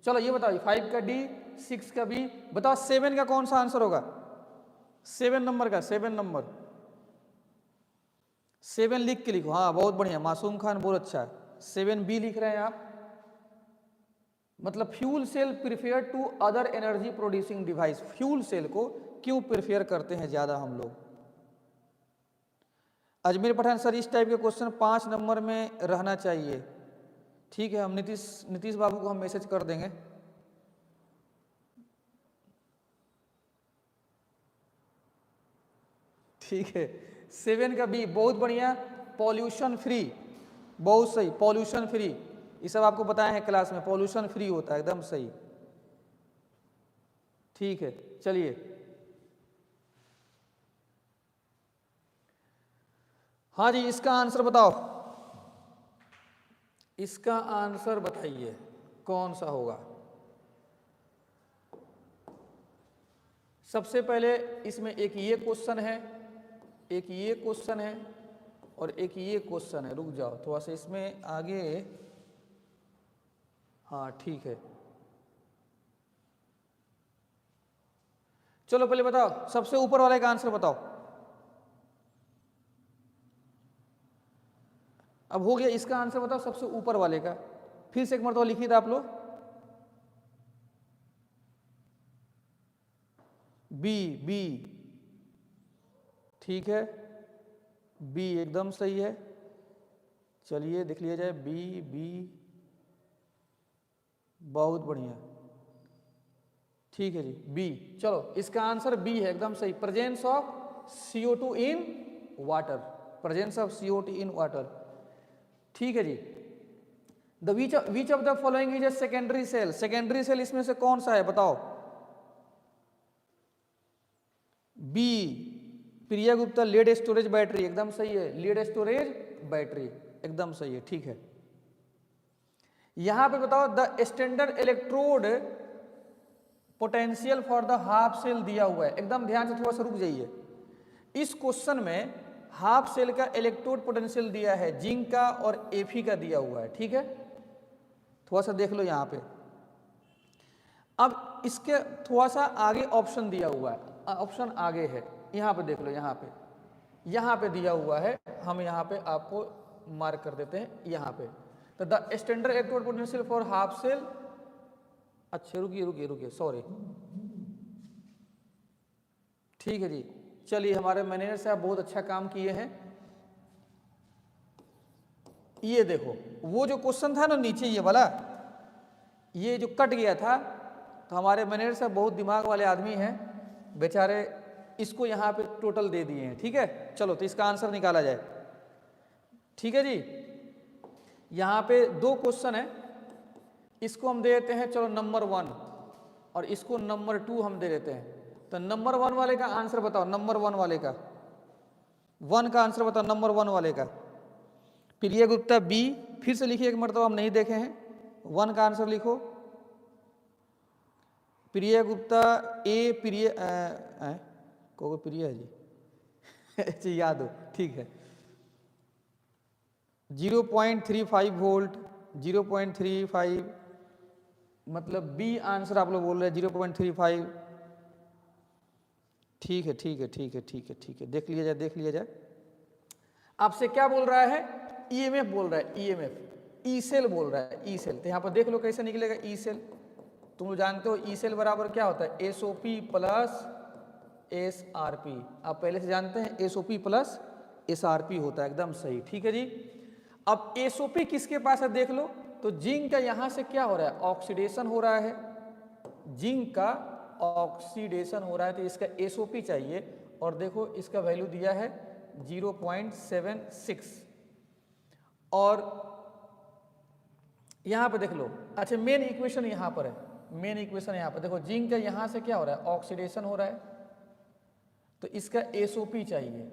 चलो ये बताओ 5 का डी, 6 का बी। बताओ 7 का कौन सा आंसर होगा? 7 नंबर का, 7 नंबर, 7 लिख के लिखो। हाँ बहुत बढ़िया, मासूम खान बहुत अच्छा है। 7 बी लिख रहे हैं आप, मतलब fuel cell prefer to other energy producing device. Fuel cell को क्यों प्रिफेयर करते हैं ज्यादा हम लोग? अजमेर पठान सर इस टाइप के क्वेश्चन 5 नंबर में रहना चाहिए। ठीक है, हम नीतीश बाबू को हम मैसेज कर देंगे। ठीक है, 7 का बी बहुत बढ़िया, पॉल्यूशन फ्री, बहुत सही, पॉल्यूशन फ्री। ये सब आपको बताया है क्लास में, पॉल्यूशन फ्री होता है, एकदम सही। ठीक है, चलिए हाँ जी इसका आंसर बताओ, इसका आंसर बताइए कौन सा होगा? सबसे पहले इसमें एक ये क्वेश्चन है, एक ये क्वेश्चन है और एक ये क्वेश्चन है। रुक जाओ थोड़ा सा इसमें आगे, हाँ ठीक है। चलो पहले बताओ, सबसे ऊपर वाले का आंसर बताओ। अब हो गया, इसका आंसर बताओ सबसे ऊपर वाले का। फिर से एक मरतबा लिखिए था आप लोग। बी, बी ठीक है, बी एकदम सही है। चलिए देख लिया जाए, बी, बी बहुत बढ़िया, ठीक है जी, बी। चलो इसका आंसर बी है, एकदम सही। Presence of CO2 in water, presence of CO2 in water, ठीक है जी। The which of the following is a secondary cell, secondary cell इसमें से कौन सा है बताओ। B, Priya Gupta, lead storage battery, एकदम सही है, लीड स्टोरेज बैटरी एकदम सही है, ठीक है। यहां पे बताओ, the standard electrode potential for the half cell दिया हुआ है। एकदम ध्यान से थोड़ा सा रुक जाइए। इस क्वेश्चन में हाफ सेल का इलेक्ट्रोड पोटेंशियल दिया है, जिंक का और Fe का दिया हुआ है, ठीक है। थोड़ा सा देख लो यहां पे। अब इसके थोड़ा सा आगे ऑप्शन दिया हुआ है, ऑप्शन आगे है, यहां पे देख लो, यहां पे दिया हुआ है। हम यहां पे आपको मार्क कर देते हैं यहां पे। तो the standard electrode potential for half cell, अच्छा रुकिए सॉरी, ठीक है जी। चलिए हमारे मैनेजर साहब बहुत अच्छा काम किए हैं। ये देखो, वो जो क्वेश्चन था ना नीचे ये वाला, ये जो कट गया था, तो हमारे मैनेजर साहब बहुत दिमाग वाले आदमी हैं बेचारे, इसको यहाँ पे टोटल दे दिए हैं, ठीक है। चलो तो इसका आंसर निकाला जाए, ठीक है जी। यहाँ पे दो क्वेश्चन है, इसको हम दे देते हैं चलो नंबर 1 और इसको नंबर 2 हम दे देते हैं। तो नंबर 1 वाले का आंसर बताओ, नंबर 1 वाले का 1 का आंसर बताओ, नंबर 1 वाले का। प्रिया गुप्ता बी, फिर से लिखिए एक मरतबा, हम नहीं देखे हैं। 1 का आंसर लिखो। प्रिया गुप्ता ए, प्रिया को प्रिया है जी अच्छा याद हो, ठीक है। 0.35 वोल्ट, 0.35 मतलब बी आंसर आप लोग बोल रहे हैं 0.35, ठीक है, देख लिया जाए। आपसे क्या बोल रहा है, ईएमएफ बोल रहा है, ईएमएफ, ई सेल बोल रहा है, ई सेल। तो यहाँ पर देख लो कैसे निकलेगा ई सेल। तुम लोग जानते हो ई सेल बराबर क्या होता है, एसओपी प्लस एसआरपी। आप पहले से जानते हैं एसओपी प्लस एसआरपी होता है, एकदम सही, ठीक है जी। अब एसओपी किसके पास है देख लो। तो जिंक का यहां से क्या हो रहा है, ऑक्सीडेशन हो रहा है, जिंक का ऑक्सीडेशन हो रहा है, तो इसका एसओपी चाहिए। और देखो इसका वैल्यू दिया है 0.76। और यहां पे देख लो, अच्छा मेन इक्वेशन यहां पर है, मेन इक्वेशन यहां पर देखो, जिंक का यहां से क्या हो रहा है, ऑक्सीडेशन हो रहा है, तो इसका एसओपी चाहिए।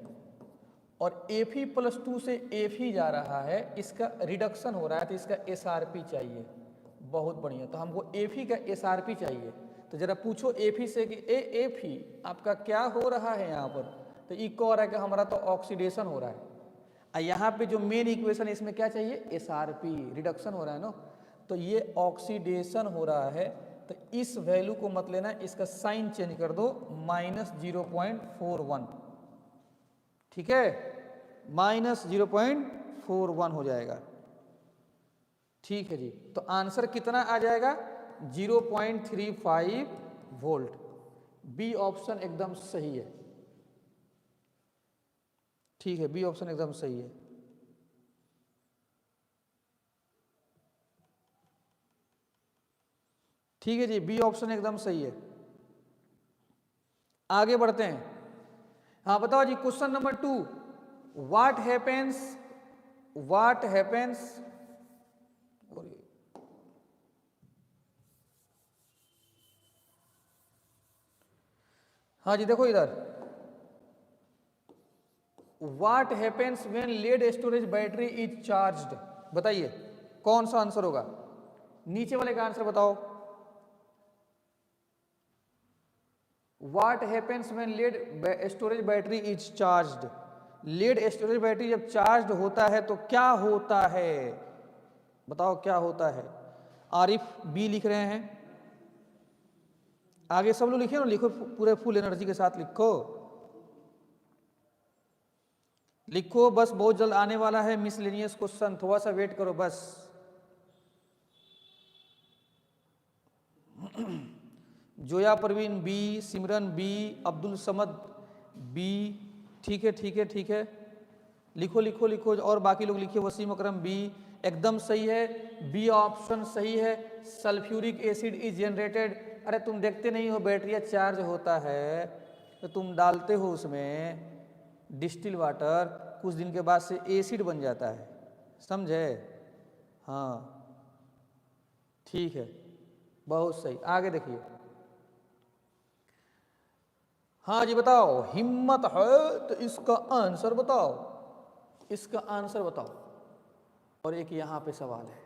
और Fe+2 से Fe जा रहा है, इसका रिडक्शन हो रहा है, तो इसका एसआरपी चाहिए। बहुत बढ़िया, तो हमको Fe का एसआरपी चाहिए। तो जरा पूछो Fe से कि Fe आपका क्या हो रहा है यहाँ पर, तो ई कह रहा है कि हमारा तो ऑक्सीडेशन हो रहा है। यहाँ पे जो मेन इक्वेशन है इसमें क्या चाहिए, एसआरपी, रिडक्शन हो रहा है ना, तो ये ऑक्सीडेशन हो रहा है। तो इस वैल्यू को मत लेना, इसका साइन चेंज कर दो, -0.41, ठीक है, -0.41 हो जाएगा, ठीक है जी। तो आंसर कितना आ जाएगा, 0.35 वोल्ट। बी ऑप्शन एकदम सही है, ठीक है, बी ऑप्शन एकदम सही है। ठीक है जी, बी ऑप्शन एकदम सही है। आगे बढ़ते हैं। हाँ बताओ जी, क्वेश्चन नंबर 2, व्हाट हैपेंस हाँ जी देखो इधर, what happens when lead storage battery is charged, बताइए कौन सा आंसर होगा। नीचे वाले का आंसर बताओ। What happens when lead storage battery is charged? Lead storage battery जब चार्ज होता है तो क्या होता है? बताओ क्या होता है? आरिफ बी लिख रहे हैं, आगे सब लोग लिखे ना, लिखो पूरे फुल एनर्जी के साथ लिखो, लिखो बस, बहुत जल्द आने वाला है मिसलेनियस क्वेश्चन, थोड़ा सा वेट करो बस। जोया परवीन बी, सिमरन बी, अब्दुल समद बी, ठीक है ठीक है ठीक है, लिखो लिखो लिखो, और बाकी लोग लिखिए। वसीम अकरम बी, एकदम सही है, बी ऑप्शन सही है। सल्फ्यूरिक एसिड इज जनरेटेड, अरे तुम देखते नहीं हो बैटरी चार्ज होता है तो तुम डालते हो उसमें डिस्टिल वाटर, कुछ दिन के बाद से एसिड बन जाता है, समझे? हाँ ठीक है, बहुत सही, आगे देखिए। हाँ जी बताओ, हिम्मत है तो इसका आंसर बताओ, इसका आंसर बताओ। और एक यहाँ पे सवाल है,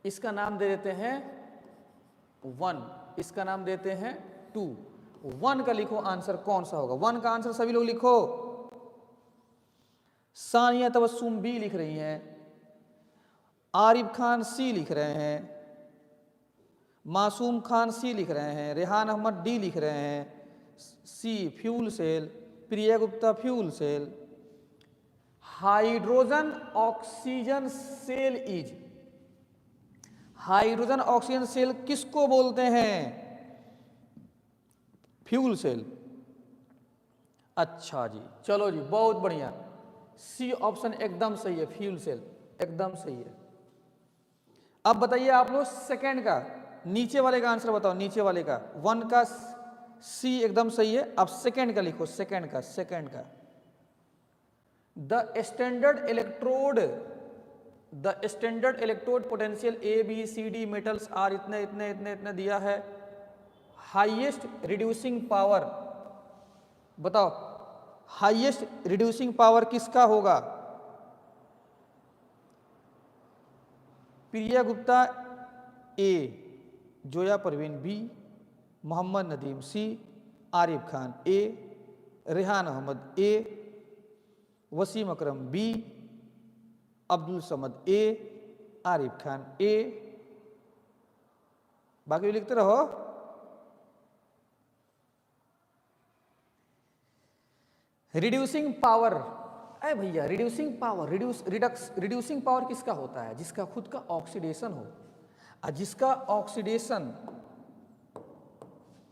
इसका नाम दे देते हैं 1, इसका नाम देते हैं 2। 1 का लिखो आंसर कौन सा होगा? 1 का आंसर सभी लोग लिखो। सानिया तबस्सुम बी लिख रही हैं, आरिफ खान सी लिख रहे हैं, मासूम खान सी लिख रहे हैं, रेहान अहमद डी लिख रहे हैं, c fuel cell, Priya Gupta fuel cell. Hydrogen oxygen cell is, hydrogen oxygen cell किसको बोलते हैं? Fuel cell. अच्छा जी, चलो जी बहुत बढ़िया, सी ऑप्शन एकदम सही है, फ्यूल सेल एकदम सही है। अब बताइए आप लोग सेकंड का, नीचे वाले का आंसर बताओ, नीचे वाले का 1 का सी एकदम सही है। अब सेकंड का लिखो, सेकंड का, सेकंड का the standard electrode, the standard electrode potential A B C D metals are, इतने इतने इतने इतने दिया है। हाईएस्ट रिड्यूसिंग पावर बताओ, हाईएस्ट रिड्यूसिंग पावर किसका होगा? Priya Gupta A, Zoya Parveen B, Mohammad Nadeem C, Arif Khan A, Rehan Ahmed A, Wasim Akram B, Abdul Samad A, Arif Khan A. बाकी भी लिखते रहो। रिड्यूसिंग पावर, अरे भैया रिड्यूसिंग पावर, रिड्यूसिंग पावर किसका होता है? जिसका खुद का ऑक्सीडेशन हो, और जिसका ऑक्सीडेशन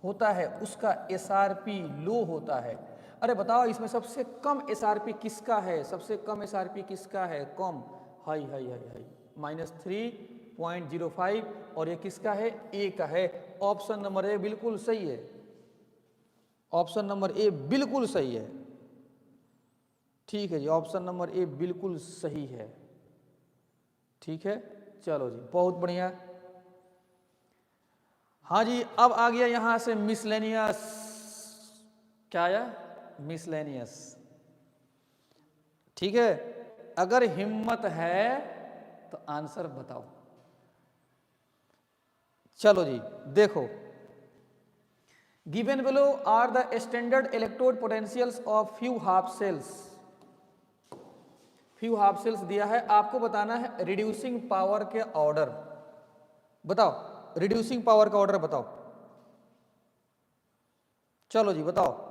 होता है उसका एसआरपी लो होता है। अरे बताओ इसमें सबसे कम एसआरपी किसका है? सबसे कम एसआरपी किसका है? कम, हाई हाई हाई हाई, -3.05, और ये किसका है? ए का है। ऑप्शन नंबर ए बिल्कुल सही है, ऑप्शन नंबर ए बिल्कुल सही है, ठीक है जी, ऑप्शन नंबर ए बिल्कुल सही है, ठीक है। चलो जी बहुत बढ़िया। हाँ जी, अब आ गया यहां से मिसलेनियस, क्या आया? मिसलेनियस, ठीक है। अगर हिम्मत है तो आंसर बताओ। चलो जी देखो, given below are the standard electrode potentials of few half cells, few half cells दिया है, आपको बताना है रिड्यूसिंग पावर के ऑर्डर, बताओ रिड्यूसिंग पावर का ऑर्डर बताओ। चलो जी बताओ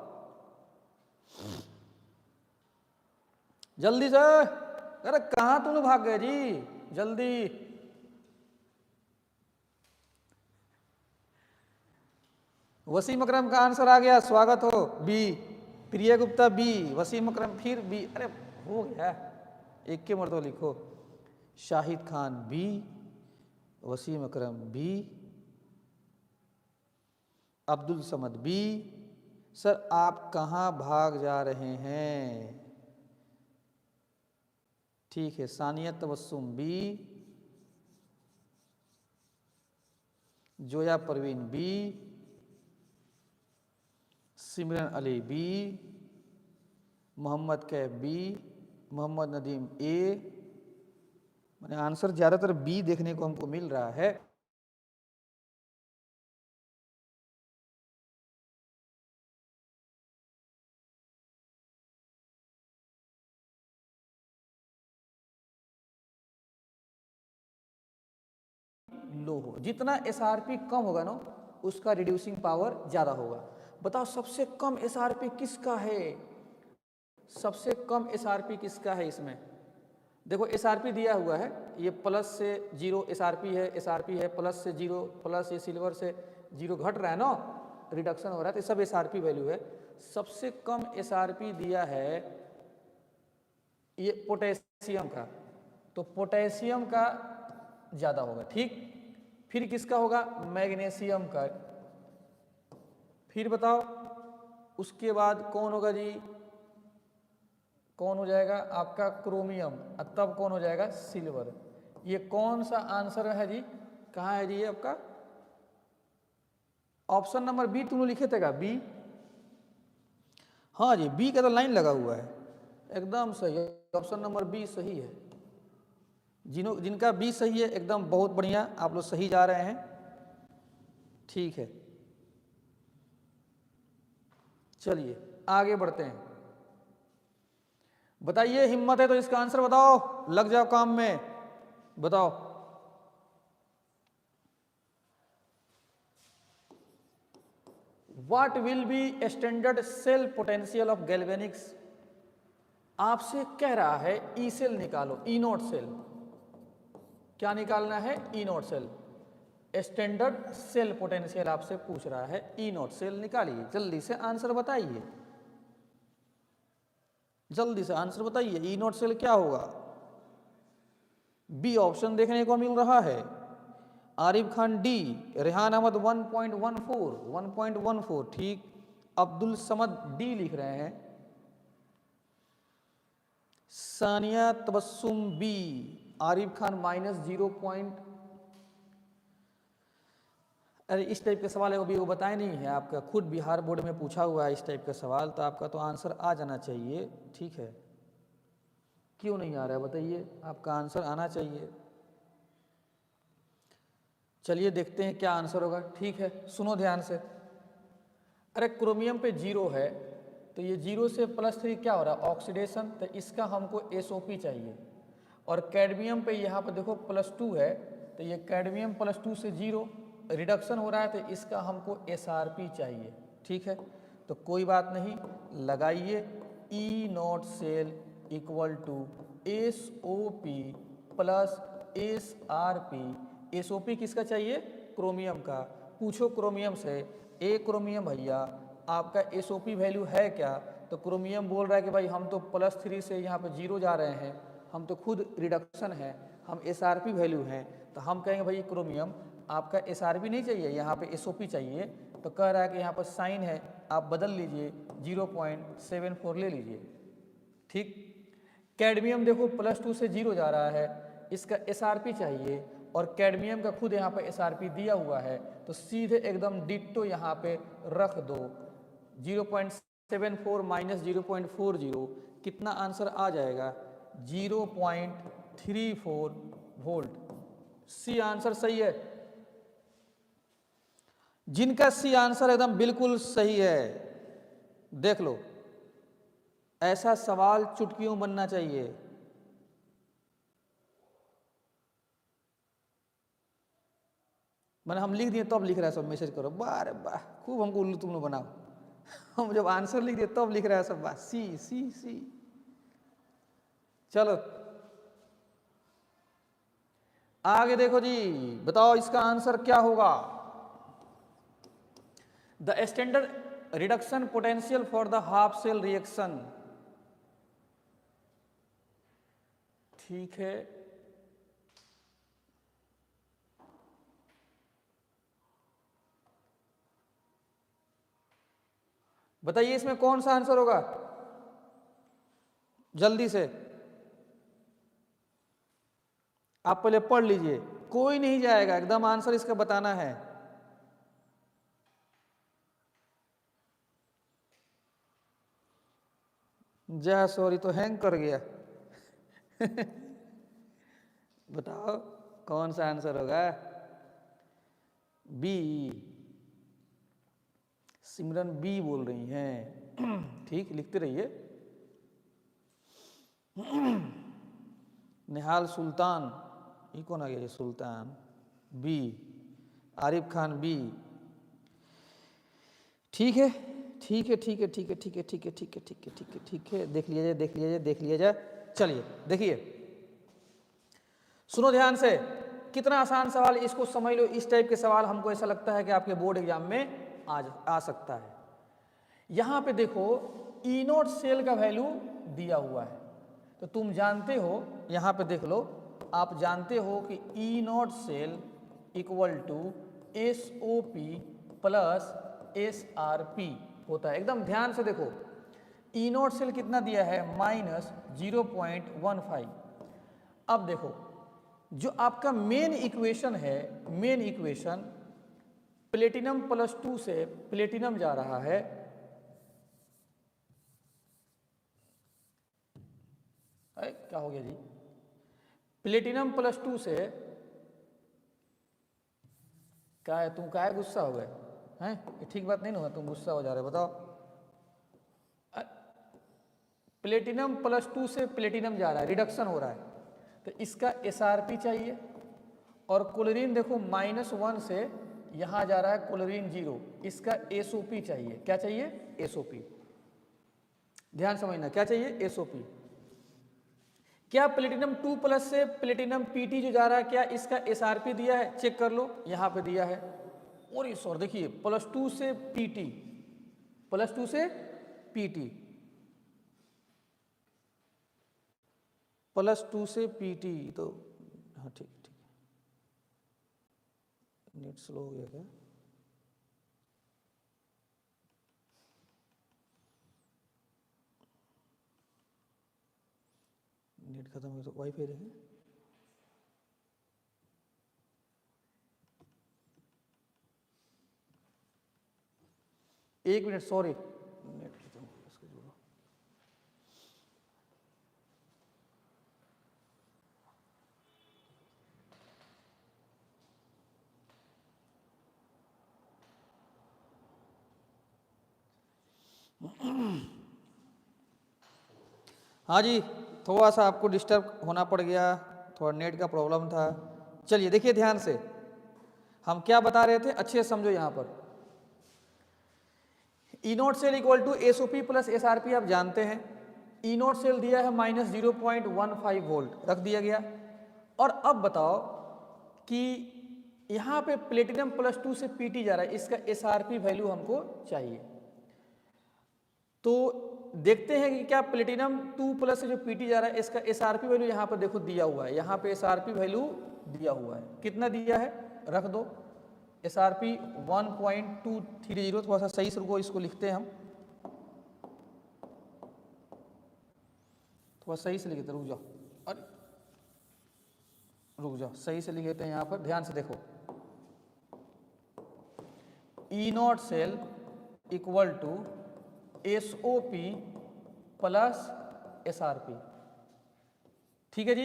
जल्दी से, अरे कहां तुम लोग भाग गए जी, जल्दी। वसीम अकरम का आंसर आ गया, स्वागत हो। बी, प्रिया गुप्ता बी, वसीम अकरम फिर बी, अरे हो गया, एक के मर्तबा लिखो। Shahid Khan b, Wasim Akram B, Abdul Samad b. Sir आप कहाँ भाग जा रहे हैं? ठीक है, Sania Tabassum b, Zoya Parveen b, Simran Ali b, Mohammad Kaif b, Mohammad Nadeem a. मैंने आंसर ज़्यादातर बी देखने को हमको मिल रहा है। लो हो। जितना एसआरपी कम होगा ना उसका रिड्यूसिंग पावर ज़्यादा होगा। बताओ सबसे कम एसआरपी किसका है? सबसे कम एसआरपी किसका है इसमें? देखो एसआरपी दिया हुआ है, ये प्लस से 0 एसआरपी है प्लस से 0 प्लस ये सिल्वर से 0 घट रहा है ना, रिडक्शन हो रहा है, तो सब एसआरपी वैल्यू है। सबसे कम एसआरपी दिया है ये पोटेशियम का, तो पोटेशियम का ज़्यादा होगा। ठीक, फिर किसका होगा? मैग्नीशियम का। फिर बताओ उसके बाद कौन होगा जी? कौन हो जाएगा आपका? क्रोमियम। और तब कौन हो जाएगा? सिल्वर। ये कौन सा आंसर है जी? कहाँ है जी ये आपका? ऑप्शन नंबर बी तुम लिखे थे का? बी, हाँ जी बी का तो लाइन लगा हुआ है, एकदम सही है। ऑप्शन नंबर बी सही है। जिनका बी सही है एकदम बहुत बढ़िया, आप लोग सही जा रहे हैं। ठीक है, चलिए आगे बढ़ते हैं। बताइए, हिम्मत है तो इसका आंसर बताओ, लग जाओ काम में, बताओ। What will be standard cell potential of galvanics? आपसे कह रहा है ई सेल निकालो, ई नोट सेल। क्या निकालना है? E naught cell. Standard cell potential आपसे पूछ रहा है, ई नोट सेल निकालिए, जल्दी से आंसर बताइए, जल्दी से आंसर बताइए, ई नोट सेल क्या होगा? बी ऑप्शन देखने को मिल रहा है। आरिफ खान डी, रेहान अहमद 1.14, ठीक। अब्दुल समद डी लिख रहे हैं। सानिया तबस्सुम बी, आरिफ खान -0. अरे इस टाइप के सवाल है अभी वो बताए नहीं है, आपका खुद बिहार बोर्ड में पूछा हुआ है इस टाइप का सवाल, तो आपका तो आंसर आ जाना चाहिए। ठीक है, क्यों नहीं आ रहा है बताइए? आपका आंसर आना चाहिए। चलिए देखते हैं क्या आंसर होगा। ठीक है, सुनो ध्यान से। अरे क्रोमियम पे 0 है, तो ये 0 से +3 क्या हो रहा है? ऑक्सीडेशन, तो इसका हमको SOP चाहिए। और कैडमियम पे यहाँ पर देखो +2 है, तो ये कैडमियम +2 से 0 रिडक्शन हो रहा है, तो इसका हमको SRP चाहिए। ठीक है, तो कोई बात नहीं, लगाइए e naught cell equal to SOP plus SRP। SOP किसका चाहिए? क्रोमियम का। पूछो क्रोमियम से, ए क्रोमियम भैया आपका SOP वैल्यू है क्या? तो क्रोमियम बोल रहा है कि भाई हम तो +3 से यहाँ पे 0 जा रहे हैं, हम तो खुद रिडक्शन है, हम SRP वैल्यू हैं। तो हम कहेंगे भाई क्रोमियम आपका SRP नहीं चाहिए, यहाँ पे SOP चाहिए। तो कह रहा है कि यहाँ पर साइन है, आप बदल लीजिए, 0.74 ले लीजिए। ठीक, कैडमियम देखो +2 से 0 जा रहा है, इसका SRP चाहिए, और कैडमियम का खुद यहाँ पे SRP दिया हुआ है, तो सीधे एकदम डिट्टो यहाँ पे रख दो। 0.74 माइनस 0.40 कितना आंसर आ जाएगा? 0.34 वोल्ट। सी आंसर सही है। जिनका सी आंसर एकदम बिल्कुल सही है, देख लो, ऐसा सवाल चुटकियों बनना चाहिए। मैंने हम लिख दिए तब लिख रहा है सब, मैसेज करो, वाह रे वाह, खूब हमको उल्लू तुम लोग बनाओ। हम जब आंसर लिख दिए तब लिख रहा है सब, वाह, सी सी सी। चलो आगे देखो जी, बताओ इसका आंसर क्या होगा? The standard reduction potential for the half cell reaction. ठीक है, बताइए इसमें कौन सा आंसर होगा? जल्दी से आप पहले पढ़ लीजिए, कोई नहीं जाएगा, एकदम आंसर इसका बताना है। जा सॉरी, तो हैंग कर गया। बताओ कौन सा आंसर होगा? बी, सिमरन बी बोल रही हैं। ठीक, लिखते रहिए। निहाल सुल्तान, ये कौन आ गया? ये सुल्तान। B, Arif Khan b. ठीक है ठीक है ठीक है ठीक है ठीक है ठीक है ठीक है ठीक है ठीक है ठीक है, देख लिया जाए देख लिया जाए देख लिया जाए। चलिए देखिए, सुनो ध्यान से, कितना आसान सवाल, इसको समझ लो। इस टाइप के सवाल हमको ऐसा लगता है कि आपके बोर्ड एग्जाम में आ सकता है। यहां पे देखो ई नॉट सेल का वैल्यू दिया हुआ है, तो तुम जानते हो, यहां पे देख लो, आप जानते हो कि e naught cell equal to s o p plus s r p होता है। एकदम ध्यान से देखो, ई नॉट सेल कितना दिया है, -0.15। अब देखो, जो आपका मेन इक्वेशन है, मेन इक्वेशन प्लेटिनम +2 से प्लेटिनम जा रहा है, क्या हो गया जी, प्लेटिनम +2 से, क्या है, तुम क्या है गुस्सा हो गए हैं, ये ठीक बात नहीं ना हुआ, तुम गुस्सा हो जा रहे, बताओ। प्लेटिनम +2 से प्लेटिनम जा रहा है, रिडक्शन हो रहा है, तो इसका एसआरपी चाहिए। और क्लोरीन देखो -1 से यहां जा रहा है क्लोरीन 0, इसका एसओपी चाहिए। क्या चाहिए, एसओपी। ध्यान समझना, क्या चाहिए, एसओपी। क्या प्लेटिनम 2+ से प्लेटिनम पीटी जो जा रहा है, क्या इसका एसआरपी दिया है, चेक कर लो, यहां पे दिया है। और इस और देखिए +2 से पीटी, +2 से पीटी, +2 से पीटी, तो हाँ ठीक ठीक, नेट स्लो हो गया क्या, नेट खत्म हो तो वाईफाई देखें। एक मिनट, सॉरी, नेट खत्म हो गया, इसको जोड़ो। हाँ जी, थोड़ा सा आपको डिस्टर्ब होना पड़ गया, थोड़ा नेट का प्रॉब्लम था। चलिए देखिए ध्यान से, हम क्या बता रहे थे, अच्छे से समझो। यहाँ पर e naught cell equal to SOP plus SRP आप जानते हैं। ई नॉट सेल दिया है -0.15 वोल्ट, रख दिया गया। और अब बताओ कि यहाँ पे प्लेटिनम +2 से पीटी जा रहा है, इसका एसआरपी वैल्यू हमको चाहिए। तो देखते हैं कि क्या प्लेटिनम 2+ से जो पीटी जा रहा है, इसका एसआरपी वैल्यू यहाँ पर देखो दिया हुआ है, यहाँ पे एसआरपी वैल्यू दिया हुआ है, कितना दिया है, रख दो। एसआरपी 1.230, थोड़ा सा सही से रुको, इसको लिखते हैं हम, थोड़ा सही से लिखते, रुक जाओ, अरे रुक जाओ, सही से लिखते हैं। यहाँ पर ध्यान से देखो, e naught cell equal to SOP plus SRP. ठीक है जी,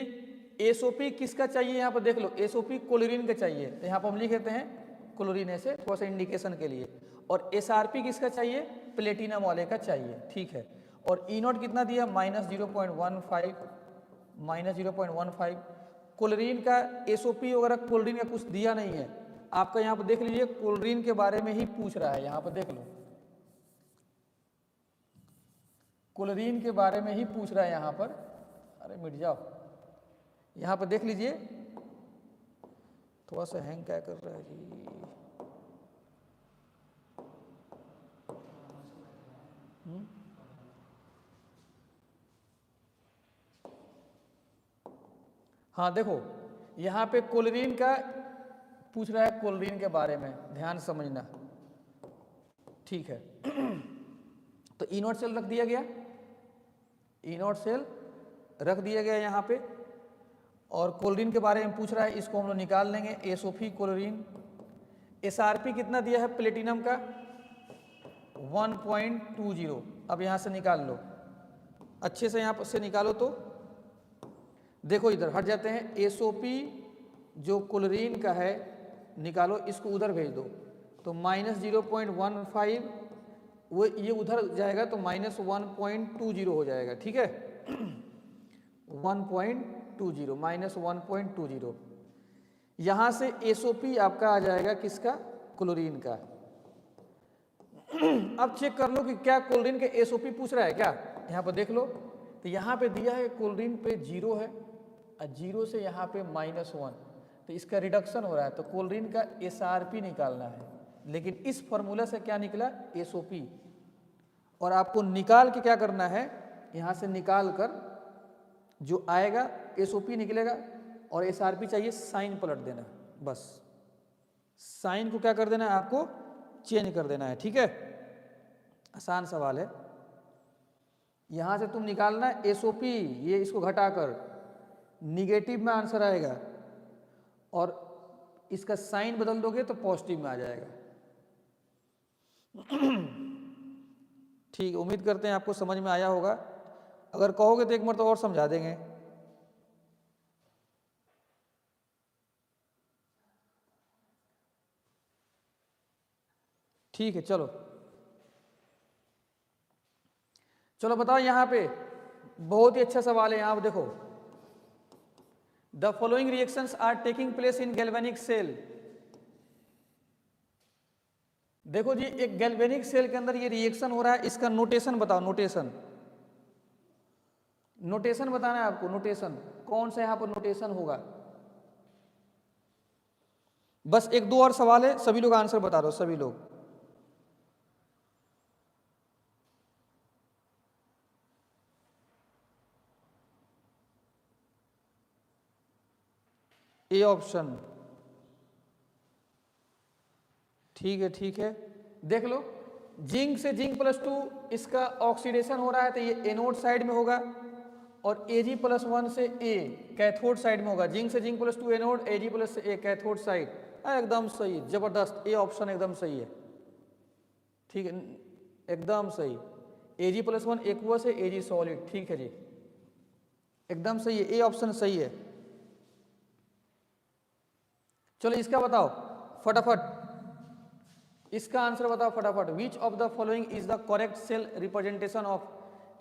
एसओपी किसका चाहिए, यहाँ पर देख लो, एसओपी क्लोरीन का चाहिए, तो यहाँ पर हम लिख देते हैं क्लोरीन ऐसे, थोड़ा सा इंडिकेशन के लिए। और एसआरपी किसका चाहिए, प्लेटिनम वाले का चाहिए। ठीक है, और ई नॉट कितना दिया, -0.15। क्लोरीन का एसओपी वगैरह क्लोरीन का कुछ दिया नहीं है आपका, यहाँ पर देख लीजिए, क्लोरीन के बारे में ही पूछ रहा है, यहाँ पर देख लो, क्लोरीन के बारे में ही पूछ रहा है यहाँ पर। अरे मिट जाओ, यहाँ पर देख लीजिए, थोड़ा सा हैंग क्या कर रहा है जी, हाँ देखो, यहाँ पे क्लोरीन का पूछ रहा है, क्लोरीन के बारे में ध्यान समझना। ठीक है, तो ई नॉट सेल रख दिया गया, ई नॉट सेल रख दिया गया यहाँ पे। और क्लोरीन के बारे में पूछ रहा है, इसको हम लोग निकाल लेंगे, एसओपी क्लोरीन। एसआरपी कितना दिया है प्लेटिनम का, 1.20। अब यहाँ से निकाल लो, अच्छे से यहाँ से निकालो, तो देखो इधर हट जाते हैं, एसओपी जो क्लोरीन का है निकालो, इसको उधर भेज दो, तो -0.15, वो ये उधर जाएगा तो -1.20 हो जाएगा। ठीक है, 1.20 -1.20। यहां से एसओपी आपका आ जाएगा किसका, क्लोरीन का। अब चेक कर लो कि क्या क्लोरीन के एसओपी पूछ रहा है क्या, यहाँ पर देख लो। तो यहाँ पे दिया है क्लोरीन पे 0 है और 0 से यहाँ पे -1, तो इसका रिडक्शन हो रहा है, तो क्लोरीन का एसआरपी निकालना है। लेकिन इस फॉर्मूला से क्या निकला, एसओपी। और आपको निकाल के क्या करना है, यहाँ से निकाल कर जो आएगा एसओपी निकलेगा और एसआरपी चाहिए, साइन पलट देना, बस साइन को क्या कर देना है आपको, चेंज कर देना है। ठीक है, आसान सवाल है। यहां से तुम निकालना एसओपी, ये इसको घटाकर निगेटिव में आंसर आएगा और इसका साइन बदल दोगे तो पॉजिटिव में आ जाएगा। ठीक है, उम्मीद करते हैं आपको समझ में आया होगा। अगर कहोगे तो एक बार तो और समझा देंगे। ठीक है, चलो चलो बताओ, यहां पे बहुत ही अच्छा सवाल है। यहां देखो, the following reactions are taking place in galvanic cell. देखो जी, एक गैल्वेनिक सेल के अंदर ये रिएक्शन हो रहा है, इसका नोटेशन बताओ, नोटेशन नोटेशन बताना है आपको। नोटेशन कौन सा यहां पर नोटेशन होगा, बस एक दो और सवाल है, सभी लोग आंसर बता दो, सभी लोग। ए ऑप्शन, ठीक है ठीक है। देख लो, जिंक से जिंक +2 इसका ऑक्सीडेशन हो रहा है, तो ये एनोड साइड में होगा और Ag+1 से ए कैथोड साइड में होगा। जिंक से जिंक +2 एनोड, Ag+ से ए कैथोड साइड। एकदम सही, जबरदस्त, ए ऑप्शन एकदम सही है। ठीक है, एकदम सही। Ag+1 एक्वस है, Ag सॉलिड, ठीक है जी, एकदम सही है, ए ऑप्शन सही है। चलो इसका बताओ फटाफट, इसका आंसर बताओ फटाफट। Which of the following is the correct cell representation of,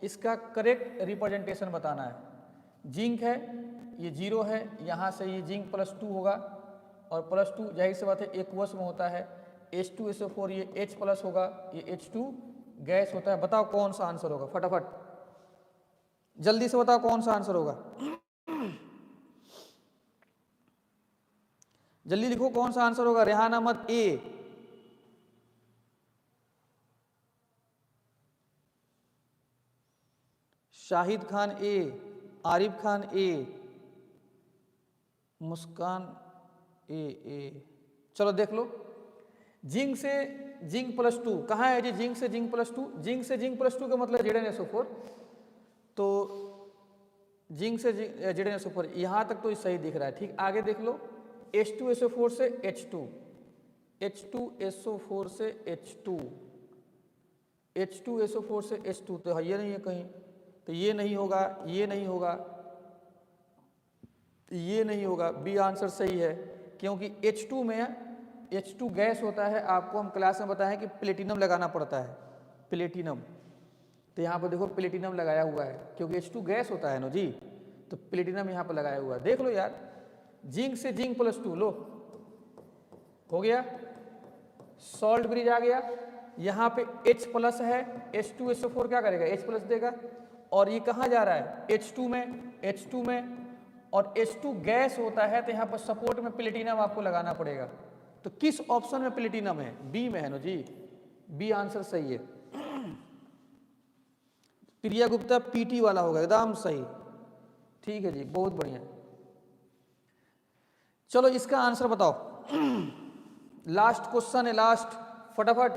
इसका करेक्ट रिप्रेजेंटेशन बताना है। जिंक है, ये 0 है, यहाँ से ये जिंक +2 होगा और +2 जाहिर सी बात है एक्वस में होता है। H2SO4 ये H+ होगा, ये H2 गैस होता है। बताओ कौन सा आंसर होगा, फटाफट जल्दी से बताओ कौन सा आंसर होगा, जल्दी लिखो कौन सा आंसर होगा। रेहान अहमद ए, शाहिद खान ए, आरिफ खान ए, मुस्कान ए। चलो देख लो, जिंक से जिंक +2 कहाँ है जी, जिंक से जिंक +2, जिंक से जिंक +2 का मतलब ZnSO4, तो जिंक से ZnSO4 यहाँ तक तो सही दिख रहा है। ठीक, आगे देख लो, H2SO4 से H2, H2SO4 से H2, H2SO4 से H2, तो ये नहीं है कहीं, तो ये नहीं होगा, ये नहीं होगा, ये नहीं होगा। बी आंसर सही है, क्योंकि H2 में H2 गैस होता है। आपको हम क्लास में बताएं कि प्लेटिनम लगाना पड़ता है, प्लेटिनम। तो यहाँ पर देखो प्लेटिनम लगाया हुआ है, क्योंकि H2 गैस होता है ना जी, तो प्लेटिनम यहाँ पर लगाया हुआ है। देख लो यार, जिंक से जिंक +2 लो, हो गया, सॉल्ट ब्रिज आ गया। यहाँ पे H+ है, H2SO4 क्या करेगा, H+ देगा, और ये कहाँ जा रहा है, H2 में, H2 में, और H2 गैस होता है, तो यहाँ पर सपोर्ट में प्लेटिनम आपको लगाना पड़ेगा। तो किस ऑप्शन में प्लेटिनम है, बी में है ना जी, बी आंसर सही है। प्रिया गुप्ता PT वाला होगा, एकदम सही, ठीक है जी, बहुत बढ़िया। चलो इसका आंसर बताओ, लास्ट क्वेश्चन है, लास्ट, फटाफट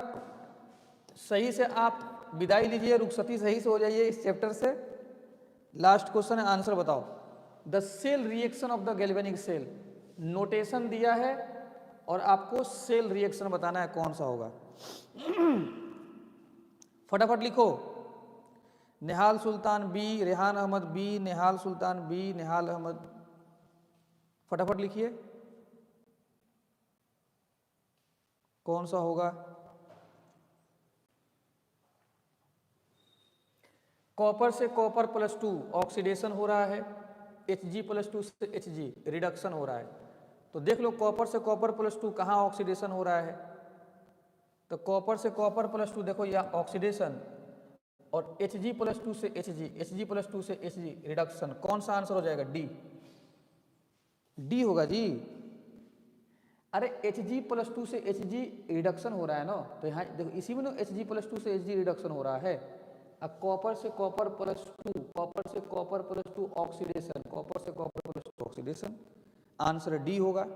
सही से आप विदाई लीजिए, रुखसती सही से हो जाइए इस चैप्टर से। लास्ट क्वेश्चन है, आंसर बताओ। The cell reaction of the galvanic cell, notation दिया है और आपको सेल रिएक्शन बताना है कौन सा होगा। फटाफट लिखो, निहाल सुल्तान बी, रेहान अहमद बी, निहाल सुल्तान बी, निहाल अहमद, फटाफट लिखिए कौन सा होगा। कॉपर से कॉपर +2 ऑक्सीडेशन हो रहा है, Hg+2 से Hg रिडक्शन हो रहा है, तो देख लो कॉपर से कॉपर +2 कहाँ ऑक्सीडेशन हो रहा है, तो कॉपर से कॉपर +2 देखो यह ऑक्सीडेशन, और Hg+2 से Hg+2 से Hg रिडक्शन। कौन सा आंसर हो जाएगा? डी, डी होगा जी। अरे Hg+2 से Hg रिडक्शन हो रहा है ना, तो यहाँ देखो इसी में ना Hg+2 से Hg रिडक्शन हो रहा है। अब कॉपर से कॉपर +2, कॉपर से कॉपर +2 ऑक्सीडेशन, कॉपर से कॉपर +2 ऑक्सीडेशन, आंसर डी होगा,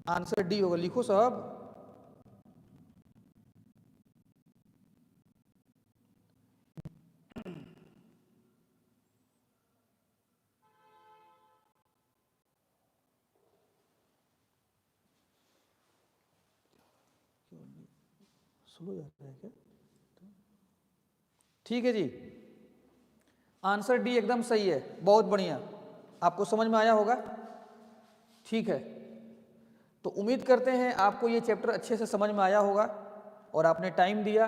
आंसर डी होगा। लिखो साहब, स्लो जाता है क्या? ठीक है जी, आंसर डी एकदम सही है, बहुत बढ़िया, आपको समझ में आया होगा। ठीक है, तो उम्मीद करते हैं आपको ये चैप्टर अच्छे से समझ में आया होगा और आपने टाइम दिया।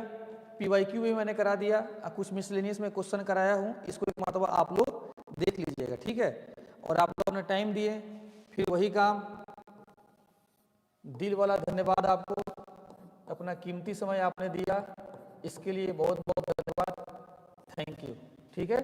पीवाईक्यू भी मैंने करा दिया, कुछ मिसलेनियस में क्वेश्चन कराया हूँ, इसको एक मरतबा आप लोग देख लीजिएगा, ठीक है। और आप लोग अपने टाइम दिए, फिर वही काम, दिल वाला धन्यवाद आपको, अपना कीमती समय आपने दिया, इसके लिए बहुत बहुत धन्यवाद, थैंक यू, ठीक है।